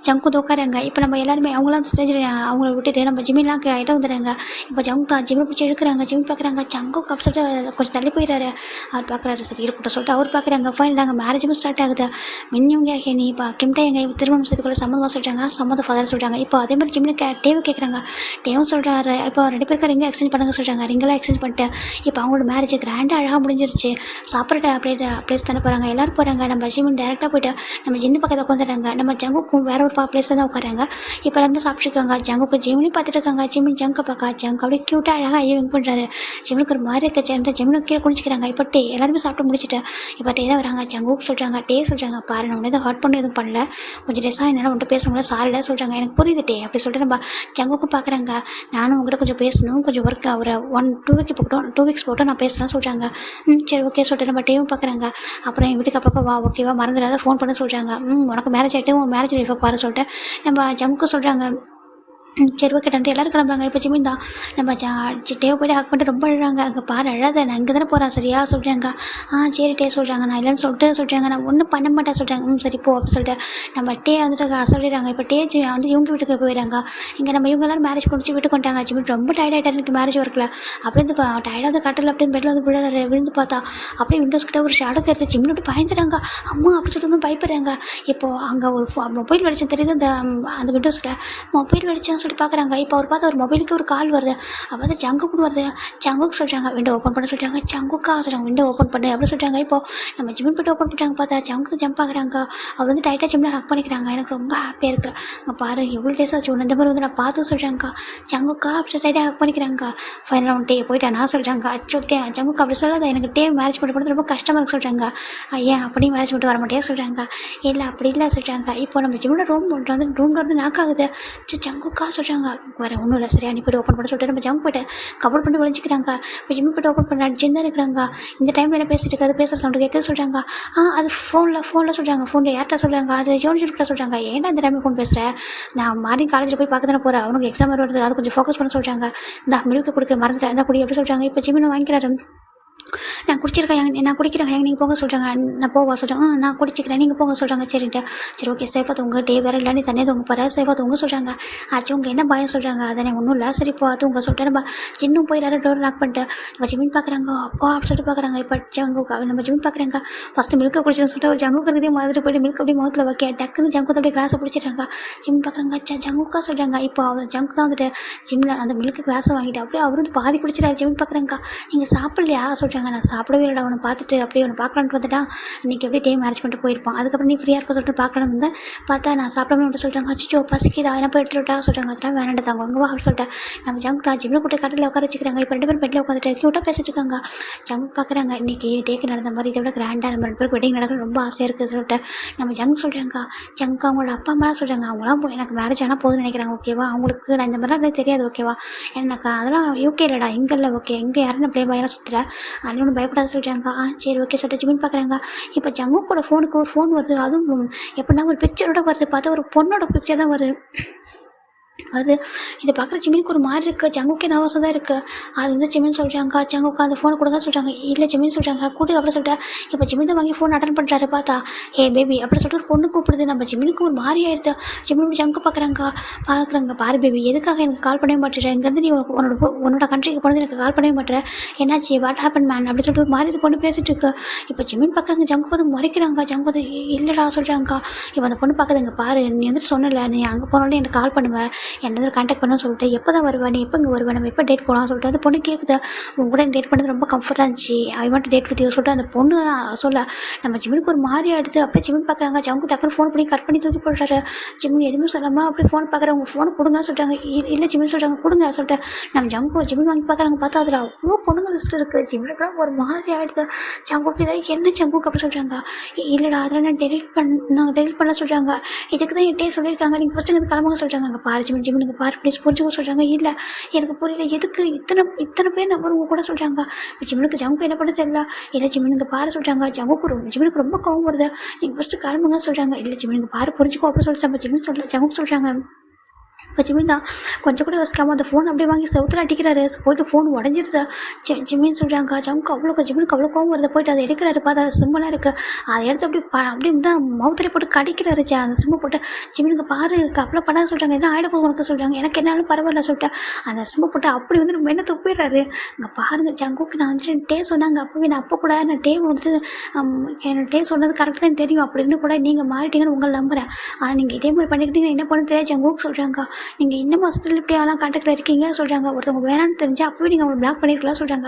ஜங்கு உட்காராங்க. இப்போ நம்ம எல்லாருமே அவங்களாம் ஸ்டேஜில் அவங்கள விட்டுட்டு நம்ம ஜிம்மிலாம் கிட்ட வந்துடுறாங்க. இப்போ ஜங்கு தான் ஜிம்மை பிடிச்சி எடுக்கிறாங்க. ஜிம் பார்க்குறாங்க. ஜங்கு அப்படி சொல்லிட்டு கொஞ்சம் தள்ளி போயிடுறாரு. அவர் பார்க்குறாரு. சரி இருக்கட்டும் சொல்லிட்டு அவர் பார்க்குறாங்க. ஃபைனலாக மேரேஜும் ஸ்டார்ட் ஆகுது. மின்னிவங்க நீ இப்போ கிம்டா எங்கள் திருமணம் செய்துக்குள்ள சம்மந்தமாக சொல்கிறாங்க. சம்மந்த ஃபாதர் சொல்கிறாங்க. இப்போ அதே மாதிரி ஜிம்னு டேவை கேட்குறாங்க. டேவும் சொல்கிறாரு. இப்போ 2 பேருக்கு ரிங்கை எக்ஸ்சேஞ்ச் பண்ணுங்க சொல்கிறாங்க. ரிங்கெல்லாம் எக்ஸ்சேஞ்ச் பண்ணிட்டு இப்போ அவங்களோட மேரேஜ் கிராண்டாக அழகாக முடிஞ்சிருச்சு. சாப்பிட்ற அப்படியே பிளேஸ் தானே போகிறாங்க. எல்லோரும் போகிறாங்க. நம்ம ஜிம்மின் டேரெக்டாக போய்ட்டு நம்ம ஜின்னு பக்கத்தில் உட்காந்துறாங்க. நம்ம ஜங்குக்கும் வேற ஒரு பிளேஸில் தான் உட்காராங்க. இப்போ எல்லாருமே சாப்பிட்ருக்காங்க. ஜங்குக்கு ஜிம்னி பார்த்துட்டு இருக்காங்க. ஜிம்மின் ஜங்கை பார்க்க ஜங்கு அப்படியே க்யூட்டாக அழகாக விங் பண்ணுறாரு. ஜிம்னுக்கு ஒரு மாதிரி இருக்க சேர்ந்து ஜிம்னு கீழே குடிச்சிக்கிறாங்க. இப்போ டே எல்லாருமே சாப்பிட்டு முடிச்சுட்டு இப்போ டே தான் வராங்க. ஜங்குக்கு சொல்கிறாங்க. டே சொல்கிறாங்க பாரு நான் எதுவும் ஹர்ட் பண்ணி எதுவும் பண்ணல. கொஞ்சம் டேஸாக என்னால் வந்துட்டு பேச முடியல சாரிடா சொல்கிறாங்க. எனக்கு புரியுது டே அப்படி சொல்லிட்டு நம்ம ஜங்குக்கும் பார்க்குறாங்க. நானும் உங்கள்கிட்ட கொஞ்சம் பேசணும். கொஞ்சம் ஒர்க் ஒரு 2 வீக்ஸ் போட்டு நான் பேசுகிறேன்னு சொல்கிறாங்க. சரி ஓகே சொல்லிட்டு நம்ம டேவும் பார்க்குறாங்க. அப்புறம் எங்கள் வீட்டுக்கு அப்பப்போ வா ஓகேவா மறந்துடாத ஃபோன் பண்ண சொல்கிறாங்க. உனக்கு மேரேஜ் ஆகிட்டு உன் மேரேஜ் லைஃபை பாரு சொல்லிட்டு நம்ம ஜங்குக்கு சொல்கிறாங்க. சரி ஓகேடான்ட்டு எல்லாரும் கிளம்புறாங்க. இப்போ ஜிமின் தான் நம்ம டேவை போய்ட்டு ஹக் பண்ணிட்டு ரொம்ப அழுறாங்க. அங்கே பாரு அழாத, நான் இங்கே தானே போகிறேன் சரியா சொல்கிறாங்க. சரி டே சொல்கிறாங்க. நான் இல்லைன்னு சொல்கிறாங்க. நான் ஒன்றும் பண்ண மாட்டேன் சொல்கிறாங்க. சரி போ அப்படின்னு சொல்லிட்டு நம்ம டே வந்துட்டு சொல்லிடுறாங்க. இப்போ டே வந்து இவங்க வீட்டுக்கு போயிடுறாங்க. இங்கே நம்ம இவங்க எல்லாரும் மேரேஜ் முடிச்சு வீட்டுக்கு வந்துட்டாங்க. ஜிமின் ரொம்ப டயர்டாகிட்டாரு எனக்கு மேரேஜ் ஒர்க்கில். அப்படியே இந்த டயர்டாக வந்து கட்டில் அப்படின்னு பெட்டில் வந்து விழுறாரு. விழுந்து பார்த்தா அப்படியே விண்டோஸ் கிட்ட ஒரு ஷேடோ தெரிஞ்சு ஜிமின் விட்டு பயந்துறாங்க. அம்மா அப்படி சொல்லிட்டு பயப்படுறாங்க. இப்போது அங்கே ஒரு மொபைல் வெளிச்சம் தெரியுது. அந்த விண்டோஸில் மொபைல் வெளிச்சம்னு சொல்லி பார்க்குறாங்க. இப்போ அவர் பார்த்தா ஒரு மொபைலுக்கு ஒரு கால் வருது. அப்போ வந்து ஜங்குக்கு வருது. ஜங்குக்கு சொல்கிறாங்க விண்டோ ஓப்பன் பண்ண சொல்கிறாங்க. ஜங்குக்கா சொல்கிறாங்க விண்டோ ஓப்பன் பண்ணு அப்படின்னு சொல்கிறாங்க. இப்போ நம்ம ஜிமின் போய்ட்டு ஓப்பன் பண்ணிட்டாங்க. பார்த்தா ஜங்குக்கு ஜம்ப் ஆகுறாங்க. அவர் வந்து டைட்டாக ஜிம்மில் ஹக் பண்ணிக்கிறாங்க. எனக்கு ரொம்ப ஹாப்பியாக இருக்குது. அங்கே பாரு எவ்வளோ டேஸ் ஆச்சு ஒன்று இந்த மாதிரி வந்து நான் பார்த்து சொல்கிறாங்க. ஜங்குக்கா அப்படி டைட்டாக ஹக் பண்ணிக்கிறாங்க. ஃபைனல் ரவுண்ட் டே போயிட்டா நான் சொல்கிறாங்க. அச்சோ ஜங்குக்கு அப்படி சொல்லாத, எனக்கு டே மேரேஜ் பண்ணி போகிறது ரொம்ப கஷ்டமாக இருக்கு சொல்கிறாங்க. ஏன் அப்படியே மேரேஜ் பண்ணிட்டு வர மாட்டேன் சொல்கிறாங்க. இல்லை அப்படி இல்லை சொல்கிறாங்க. இப்போ நம்ம ஜிம்மில் ரூமில் வந்து நாக் ஆகுது. ஜங்குக்கா சொல்கிறாங்க. வேறு ஒன்றும் இல்லை சரியா நீ போய்ட்டு ஓப்பன் பண்ண சொல்லிட்டு நம்ம ஜங்க் போய்ட்டு கபோர்ட் பண்ணி ஒழிஞ்சிக்கிறாங்க. இப்போ ஜிம்மி போய்ட்டு ஓப்பன் பண்ண அடிச்சுன்னு தான் இருக்கிறாங்க. இந்த டைமில் என்ன பேசிட்டு இருக்காது, பேசுகிற சவுண்டு கேட்க சொல்கிறாங்க. அது ஃபோனில் சொல்கிறாங்க. ஃபோனில் யார்கிட்ட சொல்கிறாங்க, அது ஜோனிஜிக்கிட்ட சொல்கிறாங்க. ஏன்டா இந்த டைமில் ஃபோன் பேசுகிறேன், நான் மார்னிங் காலேஜில் போய் பார்க்க தானே போகிறேன், அவனுக்கு எக்ஸாம் வருது, அது கொஞ்சம் ஃபோக்கஸ் பண்ண சொல்கிறாங்க. இந்த மில்க்கு கொடுக்க மறந்துட்டேன், இந்த குடி எப்படி சொல்கிறாங்க. இப்போ ஜிம்மின்னு வாங்கிக்கிறாரு. நான் குடிக்கிறேன் நீங்கள் போங்க சொல்கிறாங்க. நான் போவா சொல்கிறாங்க. நான் குடிச்சிக்கிறேன் நீங்கள் போங்க சொல்கிறாங்க. சரின்ட்டு சரி ஓகே சேஃபாக தூங்க, டே வேறு இல்லை நீ தனியாக தூங்க போகிற, சேஃபாக தூங்க சொல்கிறாங்க. ஆச்சு உங்க என்ன பயம் சொல்கிறாங்க. அதனே ஒன்றும் இல்லை சரி இப்போ தூங்க சொல்லிட்டு நம்ம சின்னும் போயிடாரு. டோர் லாக் பண்ணிட்டு நம்ம ஜிமின் பார்க்குறாங்க. அப்பா அப்படி சொல்லிட்டு பார்க்குறாங்க. இப்போ ஜங்குக்கு நம்ம ஜிமின் பார்க்குறாங்க. ஃபஸ்ட்டு மில்க்கை குடிச்சிட்டு சொல்லிட்டு ஒரு ஜங்குக்கு இருக்கிறதே மாதிரி போய்ட்டு மில்க் அப்படியே முகத்தில் வைக்க டக்குன்னு ஜங்கு அப்படியே கிளாஸை பிடிச்சிடுறாங்க. ஜிமின் பார்க்குறாங்க. ஜங்குக்கா சொல்கிறாங்க. இப்போ அவர் ஜங்கு தான் வந்துட்டு ஜிம்மில் அந்த மில்க்கு கிளாஸை வாங்கிட்டு அப்படியே அவர் வந்து பாதி குடிச்சிடாரு. ஜிமின் பார்க்குறாங்க. நீங்கள் சாப்பிட்லையா சொல்கிறாங்க. நான் சாப்பிடவே இல்லைடா, அவனை பார்த்துட்டு அப்படியே அவனை பார்க்கலான்ட்டு வந்துட்டா இன்றைக்கி அப்படியே டே மேரேஜ் பண்ணிட்டு போயிருப்பான். அதுக்கப்புறம் நீ ஃப்ரீயாக இருப்ப சொல்லிட்டு பார்க்கலான்னு வந்தேன். பார்த்தா நான் சாப்பிடாம மட்டும் சொல்கிறாங்க. அச்சிச்சோ பசிக்குதா என்ன போய் எடுத்துட்டா சொல்கிறாங்க. அதெல்லாம் வேணாண்டா தாங்க அங்கே வா அப்படின்னு சொல்லிட்டு நம்ம ஜங்கு தான் ஜிம்மில் கூட்ட கட்டில் உட்கார வச்சுக்கிறாங்க. இப்போ 2 பேரும் பெட்டில் உட்காந்துட்டு க்யூட்டாக பேசிட்டு இருக்காங்க. ஜங்கு பார்க்குறாங்க. இன்றைக்கி டேக்கு நடந்த மாதிரி இதை விட கிராண்டாக நம்ம 2 பேருக்கு வெட்டிங் நடக்கணும் ரொம்ப ஆசையாக இருக்குது சொல்லிட்டு நம்ம ஜங்கு சொல்கிறாங்க. ஜங்கு அவங்களோட அப்பா அம்மாலாம் சொல்கிறாங்க. அவங்களாம் எனக்கு மேரேஜ் ஆனால் போதும்னு நினைக்கிறாங்க. ஓகேவா அவங்களுக்கு நான் இந்த மாதிரிலாம் இருந்தது தெரியாது. ஓகேவா எனக்கு அதெல்லாம் யூகே இல்லைடா இங்கே இல்லை. ஓகே இங்கே யாரும் ப்ளே பாயெல்லாம் சுற்றுற அது ஒன்று பயப்படாத சொல்கிறாங்க. சரி ஓகே சொல்லிட்டு ஜிமின் பார்க்குறாங்க. இப்போ ஜங்குக்கோட ஃபோனுக்கு ஒரு ஃபோன் வருது. அதுவும் எப்படின்னா ஒரு பிக்சரோட வருது. பார்த்தா ஒரு பொண்ணோட பிக்சர் தான் வருது. இதை பார்க்குற ஜிமினுக்கு ஒரு மாதிரி இருக்குது. ஜங்குக்கே நர்வஸாக தான் இருக்குது. அது வந்து ஜிமின் சொல்கிறாங்க. ஜங்குக்கு அந்த ஃபோனை கொடுங்க சொல்கிறாங்க. இல்லை ஜிமின் சொல்கிறாங்க கூட்டு அப்படி சொல்லிட்டு இப்போ ஜிமின் தான் வாங்கி ஃபோன் அட்டன் பண்ணுறாரு. பார்த்தா ஹே பேபி அப்படி சொல்லிட்டு ஒரு பொண்ணு கூப்பிடுது. நம்ம ஜிமினுக்கு ஒரு மாதிரி ஆகிடுது. ஜிமின் ஜங்கு பார்க்குறாங்க. பாரு பேபி எதுக்காக எனக்கு கால் பண்ணவே மாட்டேறேன், இங்கேருந்து நீ உன்னோட கண்ட்ரிக்கு போனது எனக்கு கால் பண்ணவே மாட்டேறேன், என்னாச்சு வாட் ஹேப்பன் மேன் அப்படி சொல்லிட்டு ஒரு மாதிரி இது பொண்ணு பேசிட்டு இருக்கு. இப்போ ஜிமின் பார்க்குறாங்க. ஜங்கு பார்த்து மறைக்கிறாங்க. ஜங்கு வந்து இல்லைடா சொல்கிறாங்க. இப்போ அந்த பொண்ணு பார்க்குதுங்க. பாரு நீ வந்துட்டு சொன்னல நீ அங்கே போனாலும் எனக்கு கால் பண்ணுவேன், என்னது கான்டாக்ட் பண்ண சொல்லிட்டு எப்போ தான் வருவேன், நீ எப்போ இங்கே வருவேன், நம்ம எப்போ டேட் போகலாம் சொல்லிட்டு அந்த பொண்ணு கேட்குது. உங்க கூட டேட் பண்ணது ரொம்ப கம்ஃபர்ட்டாக இருந்துச்சு, I want date with you சொல்லிட்டு அந்த பொண்ணு சொல்ல நம்ம ஜிமினுக்கு ஒரு மாதிரி ஆடுது. அப்படியே ஜிமின் பார்க்குறாங்க. ஜங்கு டக்குனு ஃபோன் பண்ணி கட் பண்ணி தூக்கி போடுறாரு. ஜிமின் எதுவுமே சொல்லாமல் அப்படியே ஃபோன் பார்க்குறாங்க. உங்கள் ஃபோனை கொடுங்க சொல்லிட்டாங்க. இல்லை ஜிமின் சொல்கிறாங்க கொடுங்க சொல்லிட்டு நம்ம ஜங்கு ஜிமின் வாங்கி பார்க்குறாங்க. பார்த்தா அதில் அவ்வளோ பொண்ணுங்க லிஸ்ட் இருக்குது. ஜிமினுக்குலாம் ஒரு மாதிரி ஆகிடுது. ஜங்குக்கு இதை என்ன ஜங்குக்கு அப்படி சொல்கிறாங்க. இல்லைடா அதெல்லாம் நான் டெலிட் பண்ண சொல்கிறாங்க. இதுக்கு தான் என்கிட்டே சொல்லியிருக்காங்க, நீங்கள் ஃபஸ்ட்டு இங்கே கிளம்புங்க சொல்கிறாங்க. அங்கே பாரு ஜிமினுக்கு பாரு ப்ளீஸ் புரிஞ்சுக்க சொல்கிறாங்க. இல்லை எனக்கு புரியல எதுக்கு இத்தனை பேர் நம்பர் உங்க கூட சொல்கிறாங்க. ஜிமினுக்கு ஜங்கு என்ன பண்ண தெரியல. இல்லை ஜிமினுக்கு பாரு சொல்கிறாங்க. ஜிமினுக்கு ரொம்ப கோவம் வருது. நீங்கள் ஃபஸ்ட்டு கிளம்புங்க சொல்கிறாங்க. இல்லை ஜிமினுக்கு பாரு புரிஞ்சுக்கோ அப்படின்னு சொல்லிட்டு நம்ம ஜங்கு சொல்கிறாங்க. இப்போ ஜிமின் தான் கொஞ்சம் கூட யோசிக்காமல் அந்த ஃபோன் அப்படியே வாங்கி செவுத்துல அடிக்கிறாரு. போயிட்டு ஃபோன் உடஞ்சிருது. ஜிமின் சொல்கிறாங்க. ஜிமினுக்கு அவ்வளோ கோவம் வருது. போயிட்டு அதை எடுக்கிறாரு. பார்த்தா அது சிம்மெல்லாம் இருக்குது. அதை எடுத்து அப்படியே மவுத்தில் போட்டு கடிக்கிறாரு. அந்த சிம்மை போட்டு ஜிமினுக்கு பாரு அவ்வளோ பண்ணாத சொல்கிறாங்க. எதனா ஆகிட போக உனக்கு சொல்கிறாங்க. எனக்கு என்னாலும் பரவாயில்ல சொல்லிட்டு அந்த சிம்மை போட்டு அப்படி வந்து நம்ம என்ன துப்பிடுறாரு. இங்கே பாருங்கள் ஜங்குக்கு நான் வந்துட்டு டே சொன்னாங்க. அப்போ கூட நான் டே வந்துட்டு என்னோட டே சொன்னது கரெக்டாக தான் தெரியும். அப்படின்னு கூட நீங்கள் மாறிட்டீங்கன்னு உங்களை நம்புகிறேன். ஆனால் நீங்கள் இதே மாதிரி பண்ணிக்கிட்டீங்க என்ன பண்ண தெரியாது ஜங்குக்கு சொல்கிறாங்க. நீங்கள் இன்னும் ஹாஸ்பிட்டல் இப்படி ஆலாம் கான்டாக்டில் இருக்கீங்க சொல்கிறாங்க. ஒருத்தவங்க வேணான்னு தெரிஞ்சு அப்போவே நீங்கள் அவங்களை பிளாக் பண்ணியிருக்கலாம் சொல்கிறாங்க.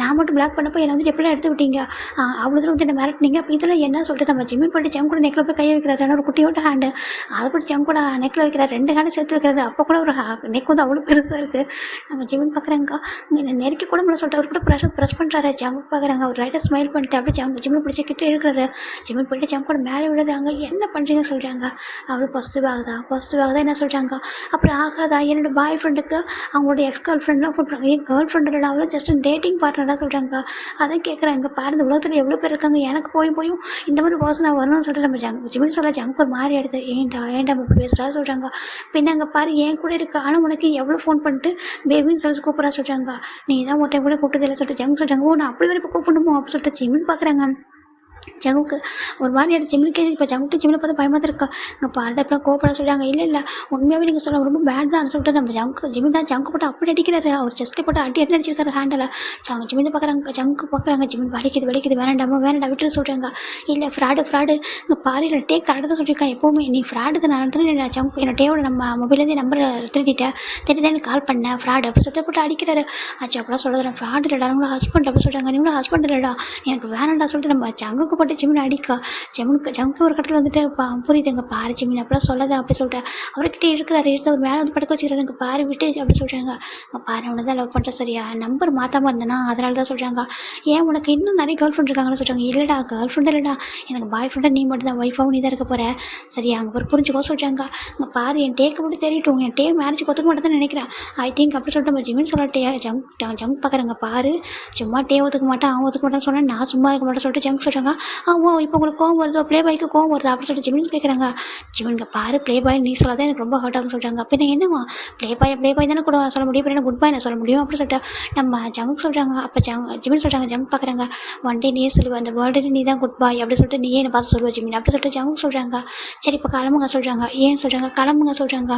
நான் மட்டும் பிளாக் பண்ணப்போ என்னை வந்துட்டு எப்படிலாம் எடுத்து விட்டீங்க, அவ்வளோ தூரம் வந்து என்ன மிரட்டினீங்க அப்போ இதெல்லாம் என்ன சொல்லிட்டு நம்ம ஜிமின் பண்ணிட்டு ஜங்கூட நெக்கில் போய் கையை வைக்கிறாரு. ஒரு குட்டியோட ஹேண்டு அதை போட்டு ஜங்கூட நெக்கில் வைக்கிறார். 2 ஹேண்டு சேர்த்து வைக்கிறாரு. அப்போ கூட ஒரு நெக் வந்து அவ்வளோ பெருசாக இருக்குது. நம்ம ஜிமின் பார்க்குறாங்க. இங்கே நெருக்கி கூட முடியல சொல்லிட்டு அவர் கூட ப்ரெஸ் பண்ணுறாரு. ஜங்கு பார்க்குறாங்க. அவர் ரைட்டாக ஸ்மைல் பண்ணிட்டு அப்படியே ஜிமின் பிடிச்சி கிட்டே இருக்கிறாரு. ஜிமின் போயிட்டு ஜங்கூட மேலே விடுறாங்க. என்ன பண்ணுறீங்க சொல்கிறாங்க. அவ்வளோ பாசிட்டிவ் ஆகுதா என்ன சொல்கிறாங்க. அப்புறம் ஆகாதா என்னோட பாய் ஃப்ரெண்டுக்கு அவங்களோட எக்ஸ் கேர்ள் ஃப்ரெண்ட்லாம் ஃபோன் பண்ணுறாங்க. என் கேர்ள் ஃப்ரெண்டோட அவ்வளோ ஜஸ்ட் டேட்டிங் பார்ட்னராக சொல்கிறாங்க. அதான் கேட்குறேன், இங்கே பாரு இந்த உலகத்தில் எவ்வளோ பேர் இருக்காங்க, எனக்கு போயும் இந்த மாதிரி பர்சன் நான் வரணும்னு சொல்லிட்டு நம்ம ஜிமின் சொல்ல ஜங்க் ஒரு மாதிரி எடுத்து ஏன்டா இப்படி பேசுகிறா சொல்கிறாங்க. பின்ன அங்கே பாரு என் கூட இருக்கு, ஆனால் உனக்கு எவ்வளோ ஃபோன் பண்ணிட்டு பேபின்னு சொல்லி கூப்பிட்றா சொல்கிறாங்க. நீ தான் ஒரு டைம் கூட கூப்பிட்டதில்லை சொல்லிட்டு ஜங்க் சொல்கிறாங்க. ஓ நான் அப்படி வரை இப்போ கூப்பிடணுமோ அப்படின்னு சொல்லிட்டு ஜிமின் பார்க்குறாங்க. ஜங்குக்கு ஒரு மாதிரி ஆகிடுச்சு. ஜிம்முக்கே இப்போ ஜிம்மில் பார்த்து பயமாக தான் இருக்கா. இங்கே பாருடா இப்பெல்லாம் கோப்பட சொல்கிறாங்க. இல்லை உண்மையாகவே நீங்கள் சொல்ல ரொம்ப பேட் தான் சொல்லிட்டு நம்ம ஜிமின் தான் ஜங்கு போட்டு அப்படி அடிக்கிறாரு. அவர் செஸ்ட்டில் போட்டு அடி அடிச்சிருக்காரு ஹேண்டில். ஜிமின் பார்க்குறாங்க, ஜங்கு பார்க்குறாங்க. ஜிமின் வலிக்குது வேணாண்டா விட்டுரு சொல்கிறாங்க. இல்லை ஃப்ராடு இங்கே பாரு இல்லை டே கரெக்டாக தான் சொல்லியிருக்கேன். எப்போவுமே நீ ஃப்ராடு தான் நான் ஜங்கு என்னோட டேவோட நம்ம மொபைல்லேருந்து நம்பர் திருடிட்டேன் எனக்கு கால் பண்ணேன் ஃப்ராடு அப்படி சொல்லிட்டு போட்டு அடிக்கிறாரு. ஆச்சு அப்போலாம் சொல்கிறேன் ஃப்ராடு இல்லைடா உங்களோட ஹஸ்பண்ட் அப்படி சொல்கிறாங்க. நீங்களும் ஹஸ்பண்ட் இல்லைடா எனக்கு வேணாண்டா சொல்லிட்டு நம்ம ஜங்குக்கு போட்டு ஜிமின் அடிக்கா. ஜங்கு ஒரு கட்டத்தில் வந்துட்டு புரியுதுங்க பாரு ஜிமின் அப்படிலாம் சொல்லாத அப்படி சொல்லிட்டு அவர்கிட்ட இருக்கிறாரு. எடுத்து அவர் மேலே வந்து படுக்க வச்சுக்கிறாரு. எனக்கு பாரு விட்டு அப்படி சொல்கிறாங்க. பாரு அவனை தான் லவ் பண்ணுறேன் சரியா, நம்பர் மாற்றாமல் இருந்தேன்னா அதனால தான் சொல்கிறாங்க. ஏன் உனக்கு இன்னும் நிறைய கேர்ள் ஃப்ரெண்ட் இருக்காங்கன்னு சொல்கிறாங்க. இல்லைடா கேர்ள் ஃப்ரெண்ட் இல்லைடா எனக்கு பாய் ஃப்ரெண்டாக நீ மட்டும் தான், ஒய்ஃபாகவும் நீ தான் இருக்க போகிற சரியா, அங்கே ஒரு புரிஞ்சுக்கோ சொல்கிறாங்க. அங்கே பாரு என் டேக்கு மட்டும் தெரியட்டும், என் டே மேரேஜ் ஒத்துக்க மாட்டேன் தான் நினைக்கிறேன் ஐ திங்க் அப்படி சொல்லிட்டு நம்ம ஜிமின் சொல்லட்டே ஜங்க் பார்க்குறாங்க. பாரு சும்மா டே ஒத்துக்க மாட்டேன் அவன் ஒத்துக்க மாட்டேன்னு சொன்னேன், நான் சும்மா இருக்க மாட்டேன்னு சொல்லிட்டு ஜங்க் சொல்கிறாங்க. இப்போ உங்களுக்கு கோவம் வருதோ ப்ளே பாய்க்கு கோவம் வருது அப்படின்னு சொல்லிட்டு ஜிமின் கேட்குறாங்க. ஜிமின்க பாரு ப்ளே பாய் நீ சொல்லாதான் எனக்கு ரொம்ப ஹர்ட் ஆகுன்னு சொல்கிறாங்க. அப்போ என்னவா ப்ளே பாய் தானே கூட சொல்ல முடியும், இப்போ குட் பாய் நான் சொல்ல முடியும் அப்படின்னு சொல்லிட்டு நம்ம ஜங்கு சொல்கிறாங்க. அப்போ ஜிமின் சொல்கிறாங்க. ஜங்க் பார்க்குறாங்க. ஒன் டே நீ சொல்லுவேன் அந்த வேர்ல்டு நீ தான் குட் பாய் அப்படின்னு சொல்லிட்டு நீயே என்னை பார்த்து சொல்லுவேன் ஜிமின் அப்படி சொல்லிட்டு ஜங்கு சொல்கிறாங்க. சரி இப்போ கிளம்புங்க சொல்கிறாங்க. ஏன் சொல்கிறாங்க கிளம்புங்க சொல்கிறாங்க.